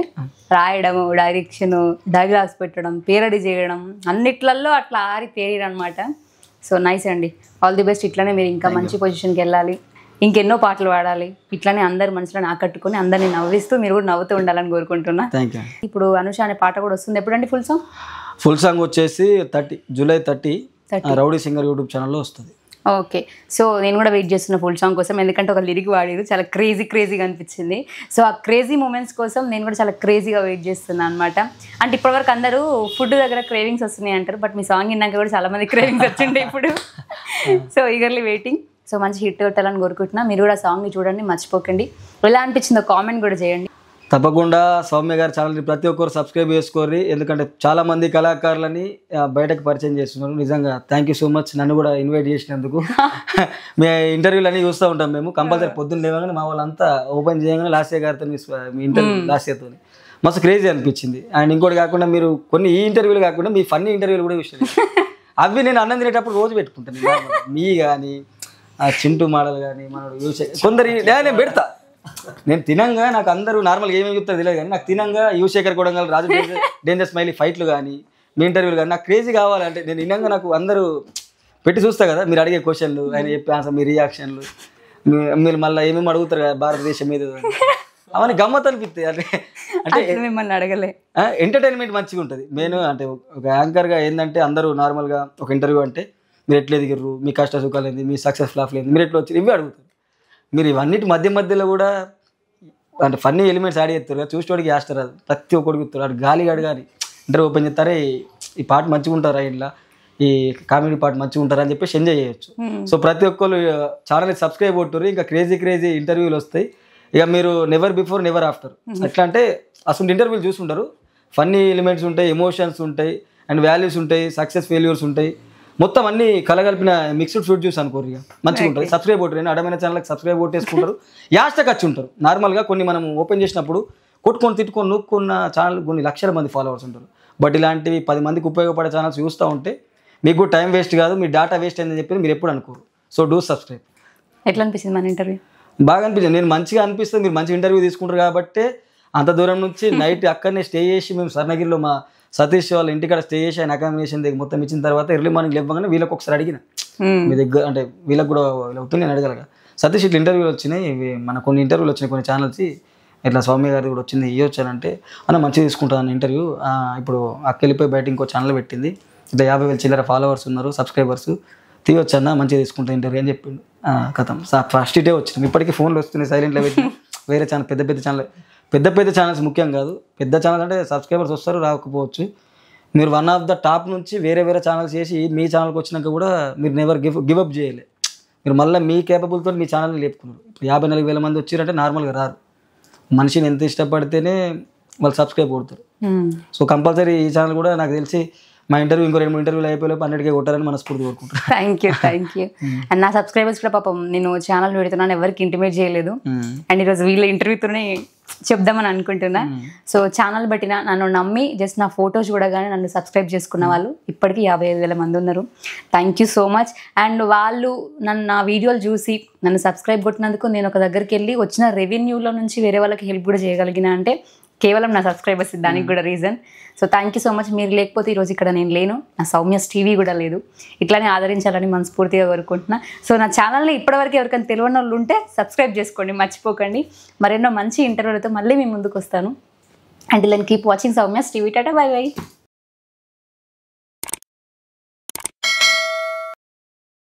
రాయడము, డైరెక్షన్, డైలాగ్స్ పెట్టడం, పేరడి చేయడం అన్నిట్లలో అట్లా ఆరి తేరీరు అనమాట. సో నైస్ అండి, ఆల్ ది బెస్ట్. ఇట్లానే మీరు ఇంకా మంచి పొజిషన్కి వెళ్ళాలి, ఇంకెన్నో పాటలు పాడాలి, ఇట్లానే అందరి మనసులను ఆకట్టుకొని అందరిని నవ్విస్తూ మీరు కూడా నవ్వుతూ ఉండాలని కోరుకుంటున్నా. ఇప్పుడు అనుష అనే పాట కూడా వస్తుంది, ఎప్పుడండి ఫుల్ సాంగ్? ఫుల్ సాంగ్ వచ్చేసి జూలై 30 రౌడీ సింగర్ యూట్యూబ్ ఛానల్లో వస్తుంది. ఓకే, సో నేను కూడా వెయిట్ చేస్తున్నా ఫుల్ సాంగ్ కోసం, ఎందుకంటే ఒక లిరిక్ వాడేది చాలా క్రేజీగా అనిపించింది. సో ఆ క్రేజీ మూమెంట్స్ కోసం నేను కూడా చాలా క్రేజీగా వెయిట్ చేస్తున్నాను అనమాట. అంటే ఇప్పటివరకు అందరూ ఫుడ్ దగ్గర క్రేవింగ్స్ వస్తున్నాయి అంటారు, బట్ మీ సాంగ్ విన్నాక కూడా చాలా మంది క్రేవింగ్స్ వచ్చిండే ఇప్పుడు. So eagerly waiting. సో మంచి హిట్ కొట్టాలని కోరుకుంటున్నా. మీరు కూడా సాంగ్ని చూడండి, మర్చిపోకండి. ఎలా అనిపించిందో కామెంట్ కూడా చేయండి. తప్పకుండా సౌమ్య గారి ఛానల్ని ప్రతి ఒక్కరు సబ్స్క్రైబ్ చేసుకోర్రి, ఎందుకంటే చాలా మంది కళాకారులని బయటకు పరిచయం చేస్తున్నారు. నిజంగా థ్యాంక్ యూ సో మచ్ నన్ను కూడా ఇన్వైట్ చేసినందుకు. మీ ఇంటర్వ్యూలు అన్నీ చూస్తూ ఉంటాం మేము, కంపల్సరీ పొద్దున్న లేవగానే మా వాళ్ళంతా ఓపెన్ చేయగానే లాస్య గారితో మీ ఇంటర్వ్యూ లాస్యతో మస్తు క్రేజీ అనిపించింది. అండ్ ఇంకోటి కాకుండా మీరు కొన్ని ఈ ఇంటర్వ్యూలు కాకుండా మీ ఫన్నీ ఇంటర్వ్యూలు కూడా విషయం అవి నేను అన్నం తినేటప్పుడు రోజు పెట్టుకుంటాను. మీ కానీ చింటూ మోడల్ కానీ మనోడు కొందరు నేను పెడతా. నేను తినంగా నాకు అందరూ నార్మల్గా ఏమేమి చెప్తారు తెలియదు కానీ నాకు తినంగా యువశేఖర్ కొడంగల్, రాజు డేంజర్ స్మైలీ ఫైట్లు కానీ మీ ఇంటర్వ్యూలు కానీ నాకు క్రేజీ కావాలంటే నేను తినంగా నాకు అందరూ పెట్టి చూస్తా కదా మీరు అడిగే క్వశ్చన్లు, ఆయన చెప్పే ఆన్సర్, మీ రియాక్షన్లు, మీరు మళ్ళీ ఏమేమి అడుగుతారు కదా భారతదేశం మీద, అవన్నీ గమ్మత్ అనిపిస్తాయి. అంటే మిమ్మల్ని అడగలే, ఎంటర్టైన్మెంట్ మంచిగా ఉంటుంది. నేను అంటే ఒక యాంకర్గా ఏంటంటే అందరూ నార్మల్గా ఒక ఇంటర్వ్యూ అంటే మీరు ఎట్లా ఎదిగిర్రు, మీ కష్ట సుఖాలు ఏంది, మీ సక్సెస్ ఫ్లాఫ్లు ఏంది, మీరు ఎట్లా వచ్చి ఇవే అడుగుతారు. మీరు ఇవన్నిటి మధ్యలో కూడా అంటే ఫన్నీ ఎలిమెంట్స్ యాడ్ చేస్తారు కదా, చూసేవాడికి వేస్తారు. అది ప్రతి ఒక్కడికి ఇస్తారు. అటు గాలిగాడు కానీ ఇంటర్వ్యూ ఓపెన్ చేస్తారే ఈ పాట మంచిగా ఉంటారా, ఇట్లా ఈ కామెడీ పాట మంచిగా ఉంటారా అని చెప్పేసి ఎంజాయ్ చేయొచ్చు. సో ప్రతి ఒక్కరు ఛానల్ సబ్స్క్రైబ్ కొట్టుర్రు. ఇంకా క్రేజీ ఇంటర్వ్యూలు వస్తాయి. ఇక మీరు నెవర్ బిఫోర్ నెవర్ ఆఫ్టర్ ఎట్లా అంటే అసలు ఇంటర్వ్యూలు చూస్తుంటారు. ఫన్నీ ఎలిమెంట్స్ ఉంటాయి, ఎమోషన్స్ ఉంటాయి, అండ్ వాల్యూస్ ఉంటాయి, సక్సెస్ ఫెయిల్యూర్స్ ఉంటాయి, మొత్తం అన్ని కలగలిపిన మిక్స్డ్ ఫ్రూట్ జ్యూస్ అనుకోరు. ఇక మంచిగా ఉంటుంది. సబ్స్క్రైబ్ కొట్టారు, అడమైన ఛానల్కి సబ్స్క్రైబ్ కొట్టేసుకుంటారు. యాస్టకి వచ్చి ఉంటారు. నార్మల్గా కొన్ని మనం ఓపెన్ చేసినప్పుడు కొట్టుకొని తిట్టుకొని నూక్కున్న ఛానల్ కొన్ని లక్షల మంది ఫాలోవర్స్ ఉంటారు. బట్ ఇలాంటివి 10 మందికి ఉపయోగపడే ఛానల్స్ చూస్తూ ఉంటే మీకు టైం వేస్ట్ కాదు, మీ డేటా వేస్ట్ అయిందని చెప్పి మీరు ఎప్పుడు అనుకోరు. So do subscribe. ఎట్లా అనిపిస్తుంది మన ఇంటర్వ్యూ? బాగా అనిపించింది. నేను మంచిగా అనిపిస్తుంది. మీరు మంచి ఇంటర్వ్యూ తీసుకుంటారు కాబట్టి అంత దూరం నుంచి నైట్ అక్కడనే స్టే చేసి మేము స్వర్ణగిరిలో మా సతీష్ వాళ్ళ ఇంటికాడ స్టే చేసి ఆయన అకామిడేషన్ దగ్గర మొత్తం ఇచ్చిన తర్వాత ఎర్లీ మార్నింగ్ లేవగానే వీళ్ళకి ఒకసారి అడిగిన, మీ దగ్గర అంటే వీళ్ళకి కూడా అవుతుంది నేను అడగలగా, సతీష్ ఇట్లా ఇంటర్వ్యూలు వచ్చినాయి, ఇవి మన కొన్ని ఇంటర్వ్యూలు వచ్చినాయి కొన్ని ఛానల్స్, ఇట్లా స్వామి గారు కూడా వచ్చింది ఇవ్వచ్చానంటే అన్న మంచిగా తీసుకుంటాను ఇంటర్వ్యూ. ఇప్పుడు అక్క వెళ్ళిపోయి బయట ఇంకో ఛానల్ పెట్టింది, ఇట్లా 50,000 చిల్లర ఫాలోవర్స్ ఉన్నారు, సబ్స్క్రైబర్స్, తీయొచ్చన్నా మంచిగా తీసుకుంటా ఇంటర్వ్యూ అని చెప్పిండు. కథం ఫస్ట్ డే వచ్చినాం. ఇప్పటికీ ఫోన్లు వస్తున్నాయి సైలెంట్లో పెట్టి. వేరే ఛానల్ పెద్ద ఛానల్స్ ముఖ్యం కాదు. పెద్ద ఛానల్స్ అంటే సబ్స్క్రైబర్స్ వస్తారు రాకపోవచ్చు. మీరు వన్ ఆఫ్ ద టాప్ నుంచి వేరే ఛానల్స్ చేసి మీ ఛానల్కి వచ్చినాక కూడా మీరు నెవర్ గివ్ అప్ చేయలే. మీరు మళ్ళీ మీ కేపబుల్తో మీ ఛానల్ని లేపుకున్నారు. ఇప్పుడు 54,000 మంది వచ్చారంటే నార్మల్గా రారు. మనిషిని ఎంత ఇష్టపడితేనే వాళ్ళు సబ్స్క్రైబ్ కొడతారు. సో కంపల్సరీ ఈ ఛానల్ కూడా నాకు తెలిసి మా ఇంటర్వ్యూ ఇంకో 2-3 ఇంటర్వ్యూలు అయిపోయి 100K కొట్టారని మనస్ఫూర్తి కోరుకుంటాను. Thank you. అండ్ నా సబ్స్క్రైబర్స్ కూడా పాపం నేను ఛానల్ పెడుతున్నాను, ఎవరికి ఇంటిమేట్ చేయలేదు. అండ్ ఈరోజు వీళ్ళ ఇంటర్వ్యూతోనే చెప్దామని అనుకుంటున్నా. సో ఛానల్ బట్టిన నన్ను నమ్మి జస్ట్ నా ఫొటోస్ చూడగానే నన్ను సబ్స్క్రైబ్ చేసుకున్న వాళ్ళు ఇప్పటికీ 55,000 మంది ఉన్నారు. Thank you so much. And వాళ్ళు నా వీడియోలు చూసి నన్ను సబ్స్క్రైబ్ కొట్టినందుకు నేను ఒక దగ్గరికి వెళ్ళి వచ్చిన రెవెన్యూలో నుంచి వేరే వాళ్ళకి హెల్ప్ కూడా చేయగలిగిన అంటే కేవలం నా సబ్స్క్రైబర్స్, దానికి కూడా reason. So thank you so much. మీరు లేకపోతే ఈరోజు ఇక్కడ నేను లేను, నా సౌమ్యస్ టీవీ కూడా లేదు. ఇట్లానే ఆదరించాలని మనస్ఫూర్తిగా కోరుకుంటున్నా. సో నా ఛానల్ని ఇప్పటివరకు ఎవరికైనా తెలియని వాళ్ళు ఉంటే సబ్స్క్రైబ్ చేసుకోండి, మర్చిపోకండి. మరెన్నో మంచి ఇంటర్వ్యూలతో మళ్ళీ మీ ముందుకు వస్తాను. Until then keep watching Soumya's TV. Tata, bye by.